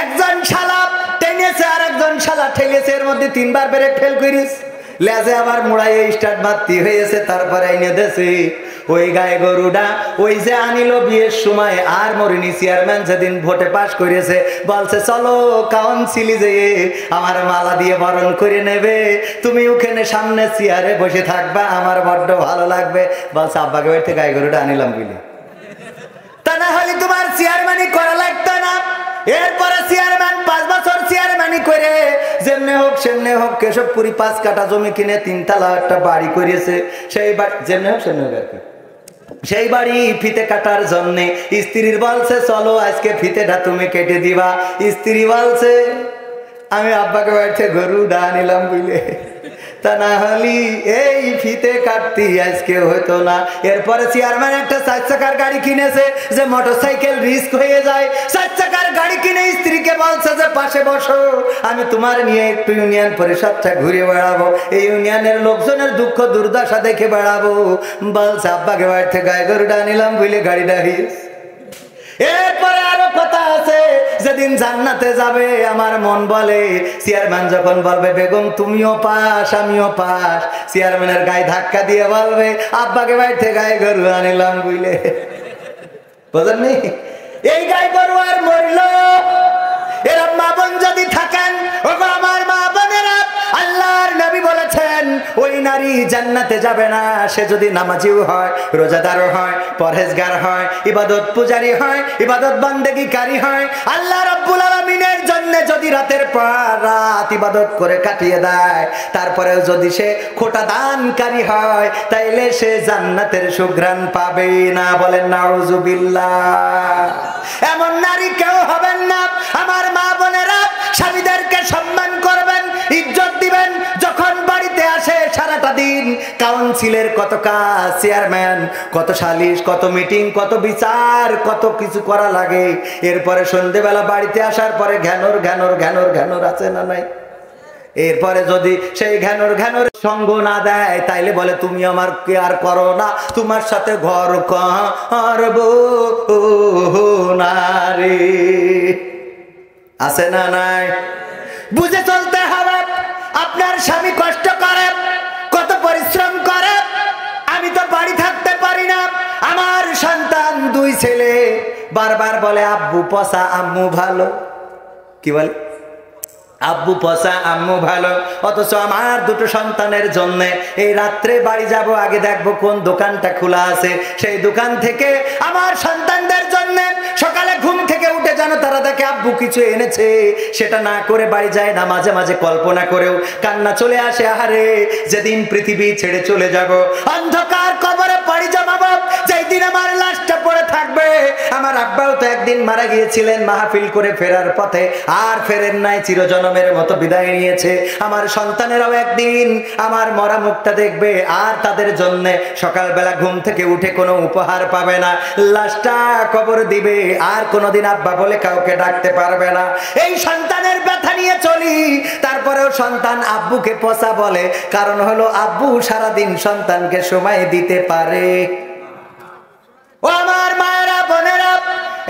একজন শালা টেনেছে আর একজন শালা ঠেলেছে, এর মধ্যে 3 বার ব্রেক ফেল করিস, লেজে আবার মুড়াইয়ে স্টার্ট মারতে হয়েছে, তারপরে এনে দেছে ওই গায়ে গরুটা। ওই যে আনিল বিয়ের সময় আর মরিনি, চেয়ারম্যান যেদিন ভোটে পাশ করেছে বলছে চলো কাউন্সিলে যেয়ে আমার মালা দিয়ে বরণ করে নেবে, তুমি ওখানে সামনে চেয়ারে বসে থাকবা, আমার বড্ড ভালো লাগবে। বলছে আব্বাকে বাড়িতে গায়ে গরুটা আনিলাম বলে, তা না হলে তোমার চেয়ারম্যানই করা লাগতো না। এরপরে চেয়ারম্যান 5 বছর চেয়ারম্যানই করে যেমনে হোক সেমনে হোক কেশবপুরি 5 কাঠা জমি কিনে 3 তলা একটা বাড়ি করেছে। সেই বাড়ি যেমনে হোক সেমনে হোক আর কি, সেই বাড়ি ফিতে কাটার জন্য স্ত্রীর বলছে চলো আজকে ফিতেটা তুমি কেটে দিবা। স্ত্রী বলছে আমি আব্বাকে বাড়িতে গরুটা আনিলাম বুঝলে, তা না হলে এই ফিতে কাটতি আজকে হতো না। এরপরে চেয়ারম্যান একটা 4 চাকার গাড়ি কিনেছে যে মোটরসাইকেল রিস্ক হয়ে যায়, 4 চাকার গাড়ি কিনে স্ত্রীকে বলছে যে পাশে বসো, আমি তোমার নিয়ে একটু ইউনিয়ন পরিষদটা ঘুরে বেড়াবো, এই ইউনিয়নের লোকজনের দুঃখ দুর্দশা দেখে বেড়াবো। বলছে আব্বাকে বাড়িতে গায়ে গরুটা আনিলাম বলে গাড়িটা হিস। এরপরে আরো কথা আছে, যেদিন জান্নাতে যাবে আমার মন বলে চেয়ারম্যান যখন বলবে বেগম তুমিও পাস আমিও পাস, চেয়ারম্যানের গায়ে ধাক্কা দিয়ে বলবে আব্বাকে বাড়িতে গায়ে গরু আনিলাম বুঝলে। বুঝলেন? এই গায়ে গরু আর মরল। এরা মা বোন যদি থাকেন, ও আমার মা বোনেরা, আল্লাহর নবী বলেছেন ওই নারী জান্নাতে যাবে না সে যদি নামাজিও হয়, রোজাদারও হয়, পরহেজগার হয়, ইবাদত পূজারী হয়, ইবাদত বান্দেগীকারী হয়, আল্লাহ রাব্বুল আলামিনের জন্য যদি রাতের পর রাত ইবাদত করে কাটিয়ে দেয়, তারপরেও যদি সে খোটা দানকারী হয়, তাইলে সে জান্নাতের সুঘ্রাণ পাবে না। বলেন নাউজুবিল্লাহ। এমন নারী কেউ হবেন না। আমার মা বোনেরা স্বামীদেরকে সম্মান করবেন, ইজ্জত দিবেন। যখন বাড়িতে আসে সারাটা দিন কাউন্সিলের কত কাজ, চেয়ারম্যান কত সালিশ, কত মিটিং, কত বিচার, কত কিছু করা লাগে। এরপরে সন্ধ্যেবেলা বাড়িতে আসার পরে ঘ্যানোর ঘ্যানোর ঘ্যানোর ঘ্যানোর আছে না নাই? এরপরে যদি সেই ঘ্যানোর ঘ্যানোর সঙ্গ না দেয় তাইলে বলে তুমি আমার কেয়ার করো না, তোমার সাথে ঘর করবো না রে। আছে না নাই? বুঝে চলতে হবে। আপনার স্বামী কষ্ট করে, কত পরিশ্রম দুই ছেলে বারবার বলে আব্বু পচা আম্মু ভালো। কি বলে? আব্বু পচা আম্মু ভালো। অথচ আমার দুটো সন্তানের জন্য এই রাত্রে বাড়ি যাব, আগে দেখবো কোন দোকানটা খোলা আছে, সেই দোকান থেকে আমার সন্তানদের জন্য সকালে ঘুম থেকে উঠে যেন তারা দেখে আব্বু কিছু এনেছে। সেটা না করে বাড়ি যায় না, মাঝে মাঝে কল্পনা করেও কান্না চলে আসে, আহারে যেদিন পৃথিবী ছেড়ে চলে যাব, অন্ধকার কবরে পাড়ি জমাবো, যেই দিন আমার লাশটা পড়ে থাকবে। আমার আব্বাও তো একদিন মারা গিয়েছিলেন মাহফিল করে ফেরার পথে, আর ফেরেন নাই, চিরজনমের মতো বিদায় নিয়েছে। আমার সন্তানেরাও একদিন আমার মরা মুখটা দেখবে, আর তাদের জন্য সকালবেলা ঘুম থেকে উঠে কোনো উপহার পাবে না, লাশটা কবর দিবে, আর কোনোদিন আব্বা বলে কাউকে ডাকতে পারবে না। এই সন্তানের ব্যথা নিয়ে চলি, তারপরেও সন্তান আব্বুকে পচা বলে, কারণ হলো আব্বু সারাদিন সন্তানকে সময় দিতে পারে। ও আমার মায়েরা বোনেরা,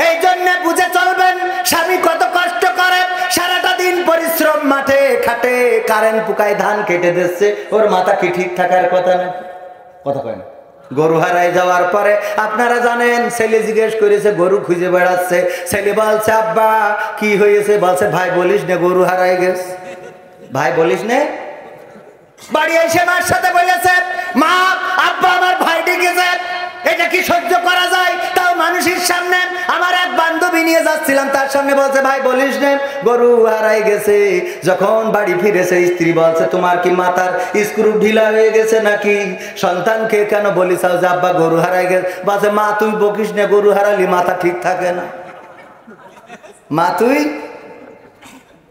এই জন্য বুঝে চলবেন স্বামী কত কষ্ট করে, সারাটা দিন পরিশ্রম, মাঠে খাটে, কারেন্ট পুকায় ধান কেটে দিচ্ছে, ওর মাথা কি ঠিক থাকার কথা না? কথা কয় না? গরু হারাই যাওয়ার পরে আপনারা জানেন, ছেলে জিজ্ঞেস করেছে, গরু খুঁজে বেড়াচ্ছে, ছেলে বলছে আব্বা কি হয়েছে? বলছে ভাই বলিস না, গরু হারাই গেছে। ভাই বলিস না? বাড়ি এসে মার সাথে বলেছে, মা আব্বা আমার ভাই ডেকেছে। এটা কি সহ্য করা যায়? তাও মানুষের সামনে। আমার এক বান্ধবী নিয়ে যাচ্ছিলাম, তার সামনে বলছে ভাই বলিস না, গরু হারাই গেছে। যখন বাড়ি ফিরেছে স্ত্রী বলছে, তোমার কি মাথার স্ক্রু ঢিলা হয়ে গেছে নাকি? সন্তানকে কেন বলিস যে আব্বা গরু হারাই গেছে? বলছে মা তুই বকিস না, গরু হারালি মাথা ঠিক থাকে না। মা তুই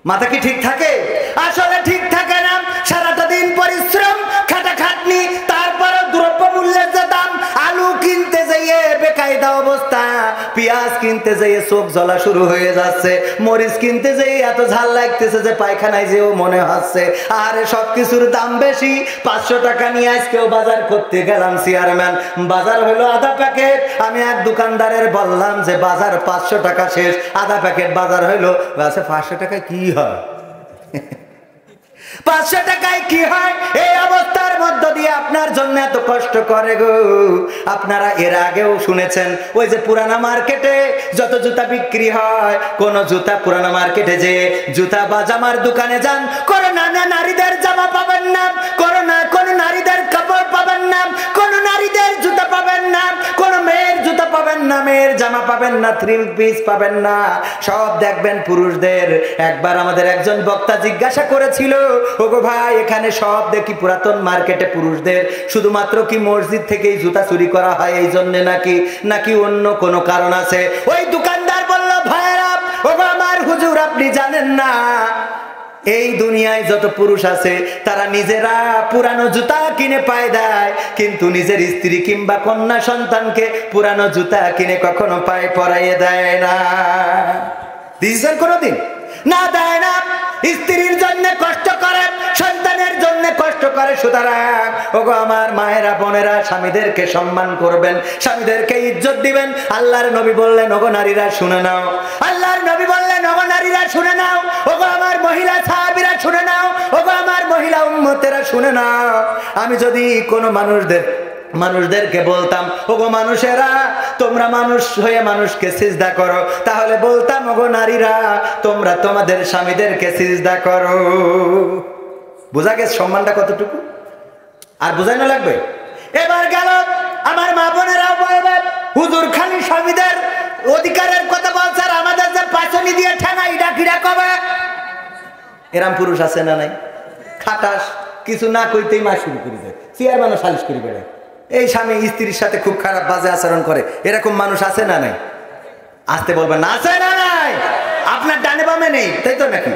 মাথা কি ঠিক থাকে? আসলে ঠিক থাকে না। সারাটা দিন পরিশ্রম, খাটাখাটনি, তারপরে দ্রব্য মূল্যের যে দাম, আলু কিনতে যেয়ে বেকায়দা অবস্থা, পেঁয়াজ কিনতে যেয়ে চোখ জ্বলা শুরু হয়ে যাচ্ছে, মরিচ কিনতে যেয়ে এত ঝাল লাগতেছে যে পায়খানায় যেও মনে হচ্ছে। আরে সবকিছুর দাম বেশি। 500 টাকা নিয়ে আজকেও বাজার করতে গেলাম, চেয়ারম্যান বাজার হলো আধা প্যাকেট। আমি এক দোকানদারের বললাম যে বাজার 500 টাকা শেষ, আধা প্যাকেট বাজার হইলো। 500 টাকায় কি হয়? 500 টাকায় কি হয়? এই অবস্থার মধ্য দিয়ে আপনার জন্য এত কষ্ট করে গো। আপনারা এর আগেও শুনেছেন, ওই যে পুরানা মার্কেটে যত জুতা বিক্রি হয়, কোন জুতা পুরানা মার্কেটে যে জুতা বা জামার দোকানে যান, কোন নারীদের জামা পাবেন না, কোন নারীদের কাপড় পাবেন না, কোন নারীদের জুতা পাবেন না, কোন মেয়ের জুতা পাবেন না, মেয়ের জামা পাবেন না, থ্রি পিস পাবেন না, সব দেখবেন পুরুষদের। একবার আমাদের একজন বক্তা জিজ্ঞাসা করেছিল, ওগো ভাই এখানে সব দেখি পুরাতন মার্কেটে পুরুষদের, শুধুমাত্র কি মসজিদ থেকেই জুতা চুরি করা হয় এই জন্য নাকি অন্য কোনো কারণ আছে? ওই দোকানদার বলল, ভাইরা ওগো আমার হুজুর আপনি জানেন না, এই দুনিয়ায় যত পুরুষ আছে তারা নিজেরা পুরানো জুতা কিনে পায়ে দেয়, কিন্তু নিজের স্ত্রী কিংবা কন্যা সন্তানকে পুরানো জুতা কিনে কখনো পায়ে পরাইয়ে দেয় না। দিয়েছেন কোনোদিন? না, দেয় না। স্ত্রীর জন্য কষ্ট করে, সন্তানের জন্য কষ্ট করে। সুতরাং ওগো আমার মায়েরা বোনেরা, স্বামীদেরকে সম্মান করবেন, স্বামীদেরকে ইজ্জত দিবেন। আল্লাহর নবী বললেন, ওগো নারীরা শুনে নাও। আল্লাহর নবী বললেন, ওগো নারীরা শুনে নাও, ওগো আমার মহিলা সাহাবীরা শুনে নাও, ওগো আমার মহিলা উম্মতেরা শুনে নাও। আমি যদি কোনো মানুষদেরকে বলতাম, ওগো মানুষেরা তোমরা মানুষ হয়ে মানুষকে সিজদা করো, তাহলে বলতাম, ওগো নারীরা তোমরা তোমাদের স্বামীদেরকে সিজদা করো। বোঝা গেছে সম্মানটা কতটুকু? আর বোঝানো লাগবে? এবার গেল আমার মা বোনেরাও বলবে, হুজুর খালি স্বামীদের অধিকারের কথা বলছে, আর আমাদের যে পাচনি দিয়ে ঠেঙা ইডা কিরা কবে? এরম পুরুষ আছে না নাই? খাটাস, কিছু না কইতেই মা শুরু করে দেয়, চেয়ারম্যানও সালিশ করে বেড়ায়। এই স্বামী স্ত্রীর সাথে খুব খারাপ বাজে আচরণ করে, এরকম মানুষ আছে না নাই? আসতে বলবেন না, আছে না নাই? আপনার ডানে বামে নেই, তাই তো নাকি?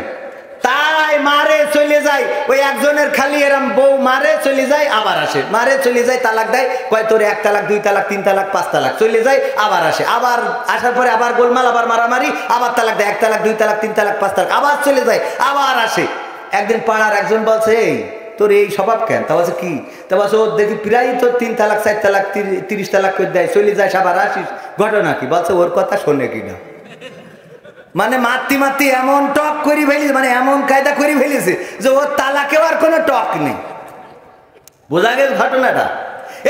তাই মারে চলে যায়, ওই একজনের খালি এরম বউ মারে চলে যায় আবার আসে, মারে চলে যায়, তালাক দেয়, কয় তোর 1 তালাক 2 তালাক 3 তালাক 5 তালাক, চলে যায় আবার আসে, আবার আসার পরে আবার গোলমাল, আবার মারামারি, আবার তালাক দেয়, 1 তালাক 2 তালাক 3 তালাক 5 তালাক, আবার চলে যায়, আবার আসে। একদিন পাড়ার একজন বলছে, এই তোর এই স্বভাব কেন? তা বলছে কি? তা বলছে ও দেখি প্রায় তোর 3 তালাক 4 তালাক 30 তালাক করে দেয়, চলে যায়, আবার আসিস, ঘটনা কি? বলছে ওর কথা শোনে কিনা, মানে মাতি এমন টক করে ফেলেছে, মানে এমন কায়দা করে ফেলেছে যে ওর তালাকেও আর কোনো টক নেই। বোঝা গেছে ঘটনাটা?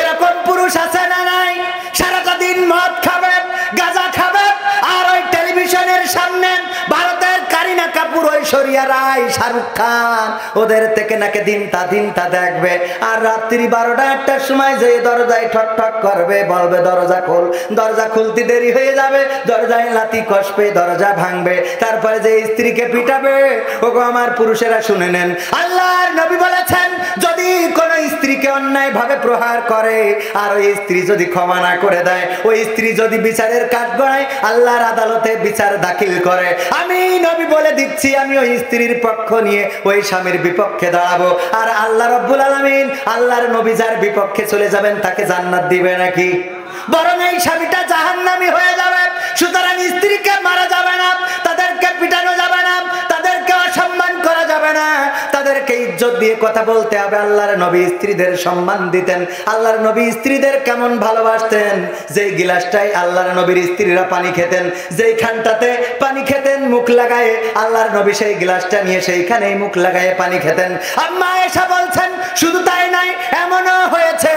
এরকম পুরুষ আছে না নাই? সারাটা দিন মদ খাবে, গাঁজা খাবে, আর ওই টেলিভিশনের সামনে ভারতের কারিনা কাপুর, ঐশ্বরিয়া রায়, শাহরুখ খান, ওদের থেকে নাকি দিনটা দেখবে। আর রাত্রি 12টা-1টার সময় যে দরজায় ঠক ঠক করবে, বলবে দরজা খোল। দরজা খুলতে দেরি হয়ে যাবে, দরজায় লাথি কষবে, দরজা ভাঙবে, তারপরে যে স্ত্রীকে পিটাবে। ওগো আমার পুরুষেরা শুনে নেন, আল্লাহর নবী বলেছেন, যদি কোন স্ত্রীকে অন্যায় ভাবে প্রহার করে আর ওই স্ত্রী যদি ক্ষমা না করে দেয়, ওই স্ত্রী যদি বিচারের কাঠ গড়ায়, আল্লাহর আদালতে বিচার দাখিল করে, আমি নবী বলে দিচ্ছি, আমি ওই স্ত্রীর পক্ষ নিয়ে ওই স্বামীর বিপক্ষে দাঁড়াবো। আর আল্লাহ রাব্বুল আলামিন, আল্লাহর নবী যার বিপক্ষে চলে যাবেন তাকে জান্নাত দিবে নাকি? বরং এই স্বামীটা জাহান্নামী হয়ে যাবে। সুতরাং স্ত্রীকে মারা যাবে না, তাদেরকে পিটানো যাবে না, তাদেরকে অসম্মান করা যাবে না, তাদেরকে ইজ্জত দিয়ে কথা বলতে হবে। আল্লাহর নবী স্ত্রীদের সম্মান দিতেন। আল্লাহর নবী স্ত্রীদের কেমন ভালোবাসতেন, যেই গিলাসটাই আল্লাহর নবীর স্ত্রীরা পানি খেতেন, যেই খানটাতে পানি খেতেন মুখ লাগায়ে, আল্লাহর নবী সেই গিলাসটা নিয়ে সেইখানেই মুখ লাগায়ে পানি খেতেন। আম্মা আয়েশা বলছেন, শুধু তাই নাই, এমনও হয়েছে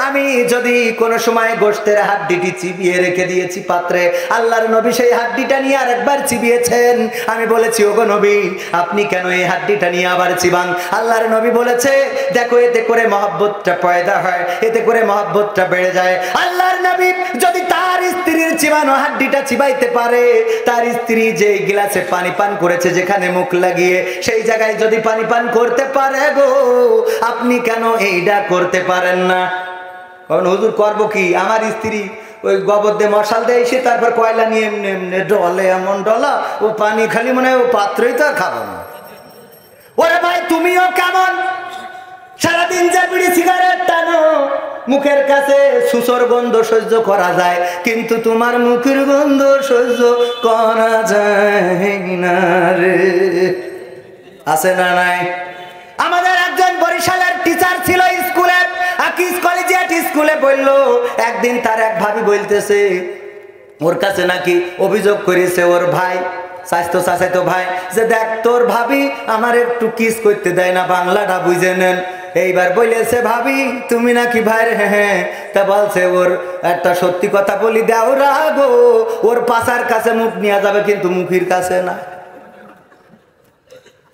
আমি যদি কোনো সময় গোশতের হাড্ডিটি চিবিয়ে রেখে দিয়েছি পাত্রে, আল্লাহর নবী সেই হাড্ডিটা নিয়ে আরেকবার চিবিয়েছেন। আমি বলেছি, ওগো নবী, আপনি কেন এই হাড্ডিটা নিয়ে আবার চিবান? আল্লাহর নবী বলেছে, দেখো এতে করে মহব্বতটা পয়দা হয়, এতে করে মহব্বতটা বেড়ে যায়। আল্লাহর নবী যদি তার স্ত্রীর চিবানো হাড্ডিটা চিবাইতে পারে, তার স্ত্রী যে গ্লাসে পানি পান করেছে, যেখানে মুখ লাগিয়ে, সেই জায়গায় যদি পানি পান করতে পারে গো, আপনি কেন এইটা করতে পারেন না? কারণ হুজুর করবো কি, আমার স্ত্রী ওই গোবর দিয়ে মশাল দিয়ে এসে তারপর কয়লা নিয়ে এমনি এমনি ডলে, এমন ডলা, ও পানি খালি মনে হয় ও পাত্রই তো খাবো না। ওরে ভাই, তুমিও কেমন? সারাদিন যে বিড়ি সিগারেট টানো, মুখের কাছে সুসর গন্ধ সহ্য করা যায়, কিন্তু তোমার মুখের গন্ধ সহ্য করা যায় না রে। আছে না নাই? আমাদের একজন বরিশালের টিচার ছিল স্কুলে, আকিস কলেজিয়েট স্কুলে বললো, একদিন তার এক ভাবি বলতেছে, ওর কাছে নাকি অভিযোগ করেছে ওর ভাই, চাচাতো ভাই, যে দেখ তোর ভাবি আমার একটু কিস করতে দেয় না, বাংলাটা বুঝে নেন। এইবার বলেছে, ভাবি তুমি নাকি ভাই? হ্যাঁ। তা বলছে, ওর একটা সত্যি কথা বলি, দাও রাগো, ওর পাশার কাছে মুখ নিয়ে যাবে, কিন্তু মুখের কাছে না।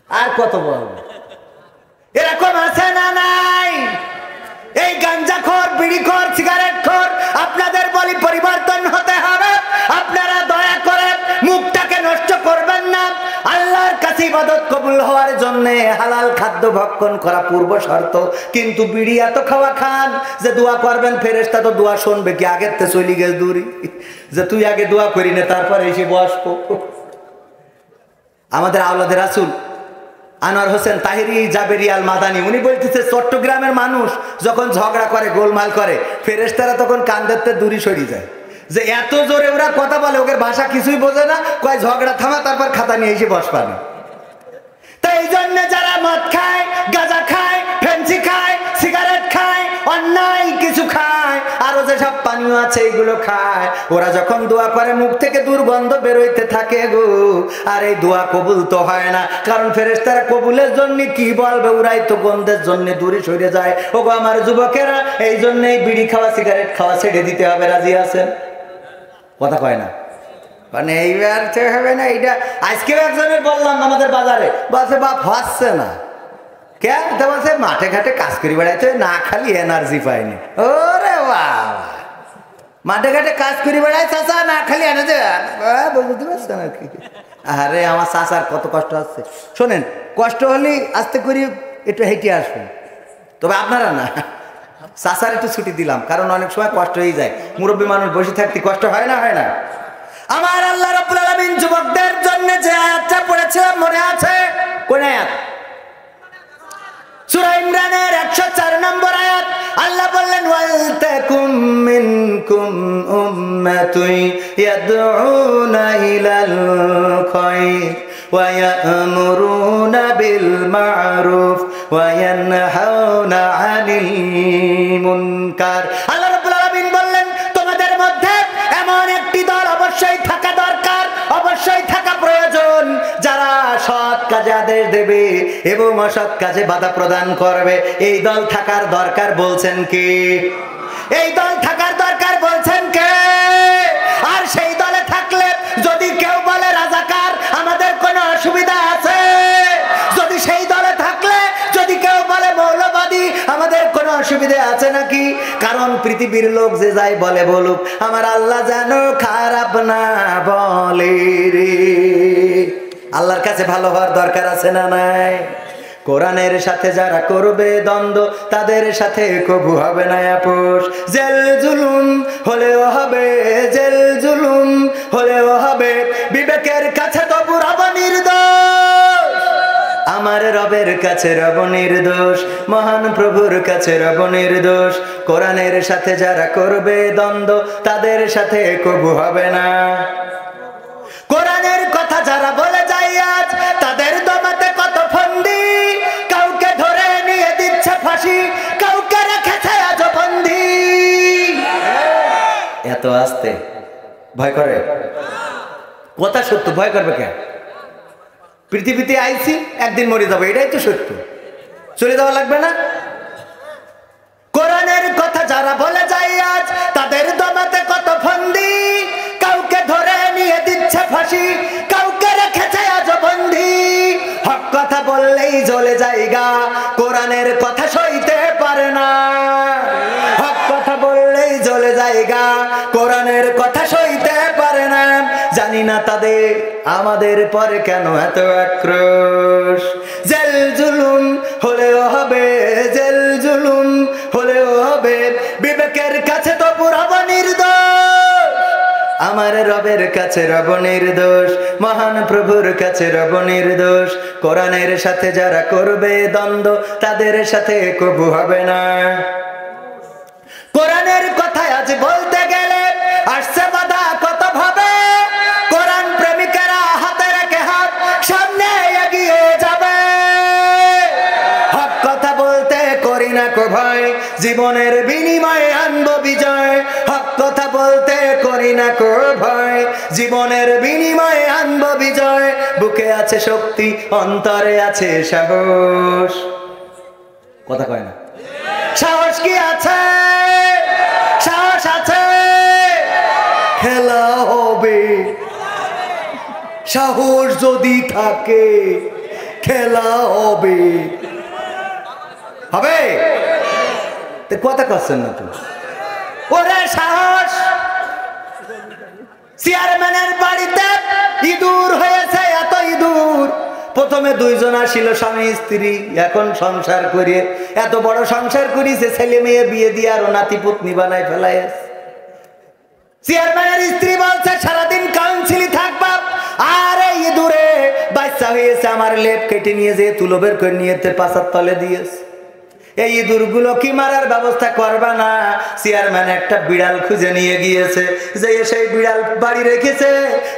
আর কত বলবো? এরকম আছে না নাই? এই গাঞ্জাখোর, বিড়িখোর, সিগারেটখোর, আপনাদের বলি পরিবর্তন হতে হবে। আপনারা দয়া করে মুখটাকে নষ্ট করবেন না। আল্লাহর কাছে ইবাদত কবুল হওয়ার জন্য হালাল খাদ্য ভক্ষণ করা পূর্ব শর্ত। কিন্তু বিড়ি এত খাওয়া খান যে দোয়া করবেন, ফেরেশতা তো দোয়া শুনবে কি? আগের তে চলি গেছে দূরি, যে তুই আগে দোয়া করি না, তারপরে এসে বসবো। আমাদের আওলাদের রাসূল আনোয়ার হোসেন তাহিরি জাবেরি আল মাদানি, উনি বলতেছে, চট্টগ্রামের মানুষ যখন ঝগড়া করে, গোলমাল করে, ফেরেশতারা তখন কান্দেতে দূরে সরিয়ে যায়, যে এত জোরে ওরা কথা বলে, ওদের ভাষা কিছুই বোঝে না, কয় ঝগড়া থামা, তারপর খাতা নিয়ে এসে বসবানি। তো এই জন্য যারা মদ খায়, গাঁজা খায়, ফেন্সি খায়, সিগারেট খায়, অন্যায় কিছু খায়, আরো যেসব পানীয় আছে এইগুলো খায়, ওরা যখন দোয়া করে মুখ থেকে দুর্গন্ধ বেরোইতে থাকে গো। আর এই দোয়া কবুল তো হয় না, কারণ ফেরেশতারা কবুলের জন্য কি বলবে, ওরাই তো গন্ধের জন্য দূরে সরে যায়। ওগো আমার যুবকেরা, এই জন্যই বিড়ি খাওয়া, সিগারেট খাওয়া ছেড়ে দিতে হবে। রাজি আছেন? কথা কয় না, মানে এইবার হবে না। এইটা আজকেও একজনের বললাম আমাদের বাজারে, বলছে বাপ হচ্ছে না কেন? বলছে মাঠে ঘাটে কাজ করি বেড়াইতে, না খালি এনার্জি পাইনি। ওরে বাবা, মাঠে ঘাটে কাজ করি বেড়াই চাচা, না খালি এনার্জি, বুঝতে পারছেন আর কি? আরে আমার চাচার কত কষ্ট হচ্ছে। শোনেন, কষ্ট হলে আস্তে করি একটু হেঁটে আসবেন, তবে আপনারা না। চাচার একটু ছুটি দিলাম, কারণ অনেক সময় কষ্ট হয়ে যায়, মুরব্বী মানুষ বসে থাকতে কষ্ট হয় না, হয় না? আমার আল্লাহ রাব্বুল আলামিন যুবকদের জন্য যে আয়াতটা পড়েছিলাম মনে আছে? কোন আয়াত? সূরা ইমরানের 104 নম্বর আয়াত। আল্লাহ বললেন, ওয়াল তাকুম মিনকুম উম্মাতুন ইয়াদউনা ইলাল খায়র ওয়া ইয়া'মুরুনা বিল মা'রুফ ওয়া ইয়ানহাউনা আনিল মুনকার। আল্লাহ রাব্বুল আলামিন বললেন, তোমাদের মধ্যে এমন একটি দল অবশ্যই থাকা দরকার, অবশ্যই থাকা প্রয়োজন, যারা সৎ কাজে আদেশ দেবে এবং অসৎ কাজে বাধা প্রদান করবে। এই দল থাকার দরকার বলছেন কি? এই দল থাকার দরকার বলছেন কে? আর সেই দলে থাকলে যদি কেউ বলে রাজাকার, আমাদের কোনো অসুবিধা আছে? যদি সেই দলে থাকলে যদি কেউ বলে মৌলবাদী, আমাদের কোনো অসুবিধা আছে নাকি? কারণ পৃথিবীর লোক যে যাই বলে বলুক, আমার আল্লাহ যেন খারাপ না বলে রে। আল্লাহর কাছে ভালো হওয়ার দরকার আছে না নাই? কোরআনের সাথে যারা করবে দ্বন্দ্ব, তাদের সাথে কবু হবে না আপোষ। জেল জুলুম হলেও হবে, জেল জুলুম হলেও হবে, বিবেকের কাছে তবু রব নির্দোষ। আমার রবের কাছে রব নির্দোষ, মহান প্রভুর কাছে রব নির্দোষ। কোরআনের সাথে যারা করবে দ্বন্দ্ব, তাদের সাথে কবু হবে না। কোরআনের কথা যারা বলে যায় আজ, তাদের দমাতে কত ফন্দি। কাউকে ধরে নিয়ে দিচ্ছে ফাঁসি, কাউকে রেখেছে আজ বন্দি। এত আস্তে ভয় করে? কথা সত্য, ভয় করবে কেন? পৃথিবীতে আইছি, একদিন মরে যাবো, এটাই তো সত্য। চলে যাওয়া লাগবে না? কোরআনের কথা যারা বলে যায় আজ, তাদের দমাতে কত ফন্দি। কাউকে ধরে নিয়ে দিচ্ছে ফাঁসি, কাউকে রেখেছে আজ বন্দি। হক কথা বললেই জ্বলে জায়গা, কোরআনের কথা সইতে পারে না। হক কথা বললেই জ্বলে জায়গা, কোরআনের কথা সইতে পারে না। জানি না তাদের আমাদের পরে কেন এত আক্রোশ। জেল জুলুম হলেও হবে, জেল জুলুম হলেও হবে, বিবেকের কাছে তো রব নির্দোষ। আমার রবের কাছে রব নির্দোষ, মহান প্রভুর কাছে রব নির্দোষ। কোরআনের সাথে যারা করবে দ্বন্দ্ব, তাদের সাথে কবু হবে না। কোরআনের কথা আজ বলতে গেলে আসছে বাধা কত ভাবে। কোরআন প্রেমিকেরা হাতে রেখে হাত সামনে এগিয়ে যাবে। হক কথা বলতে করি না কো ভয়, জীবনের বিনিময়ে আনবো বিজয়। হক কথা বলতে করি না কো ভয়, জীবনের বিনিময়ে আনবো বিজয়। বুকে আছে শক্তি, অন্তরে আছে সাহস। কথা কয় না? সাহস কি আছে? সাহস আছে, খেলা হবে। সাহস যদি থাকে, খেলা হবে। হবে? কথা করছেন না তুমি? ওরে সাহস! চেয়ারম্যানের বাড়িতে ইঁদুর হয়েছে, এত ইঁদুর। প্রথমে দুইজন আসিল স্বামী স্ত্রী, এখন সংসার করে এত বড় সংসার করিছে, ছেলে মেয়ে বিয়ে দিয়ে আরো নাতি পুতনি বানায় ফেলায়। চেয়ারম্যানের স্ত্রী বলছে সারাদিন কাউন্সিলি থাকবা, আর এই ইঁদুরে বাচ্চা হয়েছে, আমার লেপ কেটে নিয়ে যেয়ে তুলো বের করে নিয়ে পাশার তলে দিয়েছে। এই ইঁদুরগুলো কি মারার ব্যবস্থা করবা না? চেয়ারম্যান একটা বিড়াল খুঁজে নিয়ে গিয়েছে, যে সেই বিড়াল বাড়ি রেখেছে,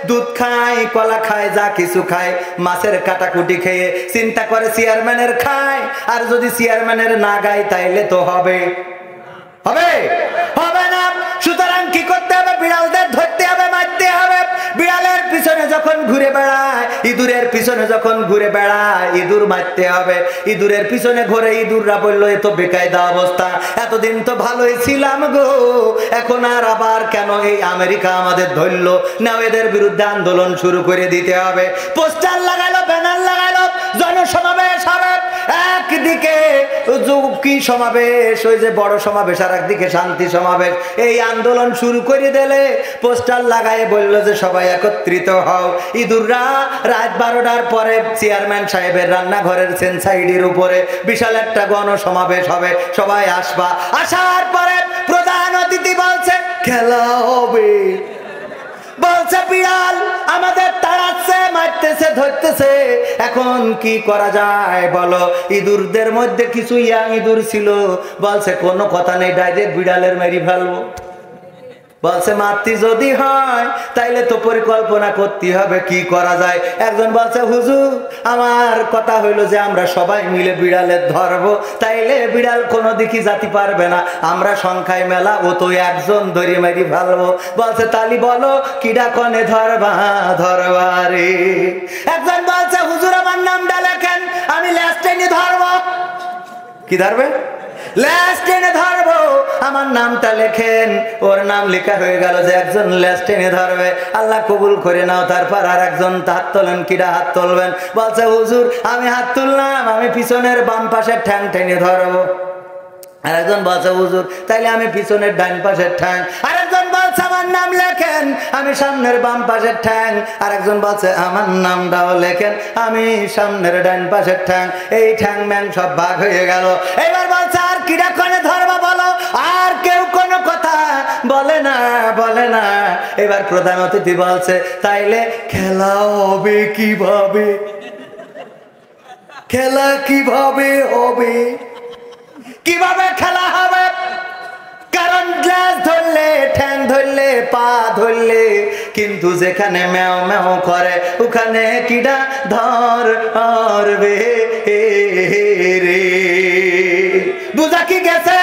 দুধ খায়, কলা খায়, যা কিছু খায়, মাছের কাটাকুটি খেয়ে চিন্তা করে চেয়ারম্যানের খায়। আর যদি চেয়ারম্যানের না গায় তাইলে তো হবে? হবে? হবে না। সুতরাং কি করতে হবে? বিড়ালদের ধরতে হবে, মারতে হবে। বিড়ালের পিছনে যখন ঘুরে বেড়ায়, ইঁদুরের পিছনে যখন ঘুরে বেড়ায়, ইঁদুর মারতে হবে। ইঁদুরের পিছনে ঘুরে ইঁদুররা বললো এ তো বেকায়দা অবস্থা, এতদিন তো ভালোই ছিলাম গো, এখন আর আবার কেন এই আমেরিকা আমাদের ধরলো? নাও এদের বিরুদ্ধে আন্দোলন শুরু করে দিতে হবে। পোস্টার লাগালো, ব্যানার লাগালো, জনসমাবেশ হবে। একদিকে কি সমাবেশ, ওই যে বড় সমাবেশ, আর একদিকে শান্তি সমাবেশ। এই আন্দোলন শুরু করে দিলে পোস্টার লাগায় বলল যে সবাই একত্রিত হও। ইঁদুররা রাত 12টার পরে চেয়ারম্যান সাহেবের রান্নাঘরের সেন্সাইডের উপরে বিশাল একটা গণসমাবেশ হবে, সবাই আসবা। আসার পরে প্রধান অতিথি বলছে খেলা হবে। বলছে বিড়াল আমাদের তাড়াচ্ছে, মারতেছে, ধরতেছে, এখন কি করা যায় বলো? ইঁদুরদের মধ্যে কিছু ইয়াং ইঁদুর ছিল, বলছে কোনো কথা নেই, ডাইরেক্ট বিড়ালের মেরি ফেলবো। বলছে মাতৃ যদি হয় তাইলে তো পরিকল্পনা করতে হবে কি করা যায়। একজন বলছে হুজুর আমার কথা হইলো যে আমরা সবাই মিলে বিড়ালের ধরবো, তাইলে বিড়াল কোনো দিকে যেতে পারবে না, আমরা সংখ্যায় মেলা, ও তো একজন ধরে মেরি ফেলবো। বলছে তালি বলো কিডা কনে ধরবা ধরবারে। একজন বলছে হুজুর আমার নামটা লেখেন, আমি ল্যাস্টেনি ধরবো। কি ধরবে? ল্যাস টেনে ধরবো, আমার নামটা লেখেন। ওর নাম লেখা হয়ে গেল যে একজন ল্যাস টেনে ধরবে, আল্লাহ কবুল করে নাও। তারপর আর একজন হাত তোলেন, কিরা হাত তুলবেন? বলছে হুজুর আমি হাত তুললাম, আমি পিছনের বাম পাশের ঠ্যাং টেনে ধরবো। আরেকজন বলছে হুজুর তাইলে আমি পিছনের ডান পাশের ঠ্যাং। আরেকজন বলছে আমার নাম লেখেন, আমি সামনের বাম পাশের ঠ্যাং। আরেকজন বলছে আমার নামটাও লেখেন, আমি সামনের ডান পাশের ঠ্যাং। এই ঠ্যাং ম্যাং সব ভাগ হয়ে গেল। এবার বলছে আর কিরা কোনে ধরবা বলো? আর কেউ কোনো কথা বলে না, বলে না। এবার প্রধান অতিথি বলছে তাইলে খেলা হবে কিভাবে? খেলা কিভাবে হবে? কিভাবে খেলা হবে? কারণ গ্লাস ধরলে, ঠ্যাং ধরলে, পা ধরলে, কিন্তু যেখানে ম্যাও ম্যাও করে ওখানে কিডা ধরবে রে? বুঝা কি গেছে?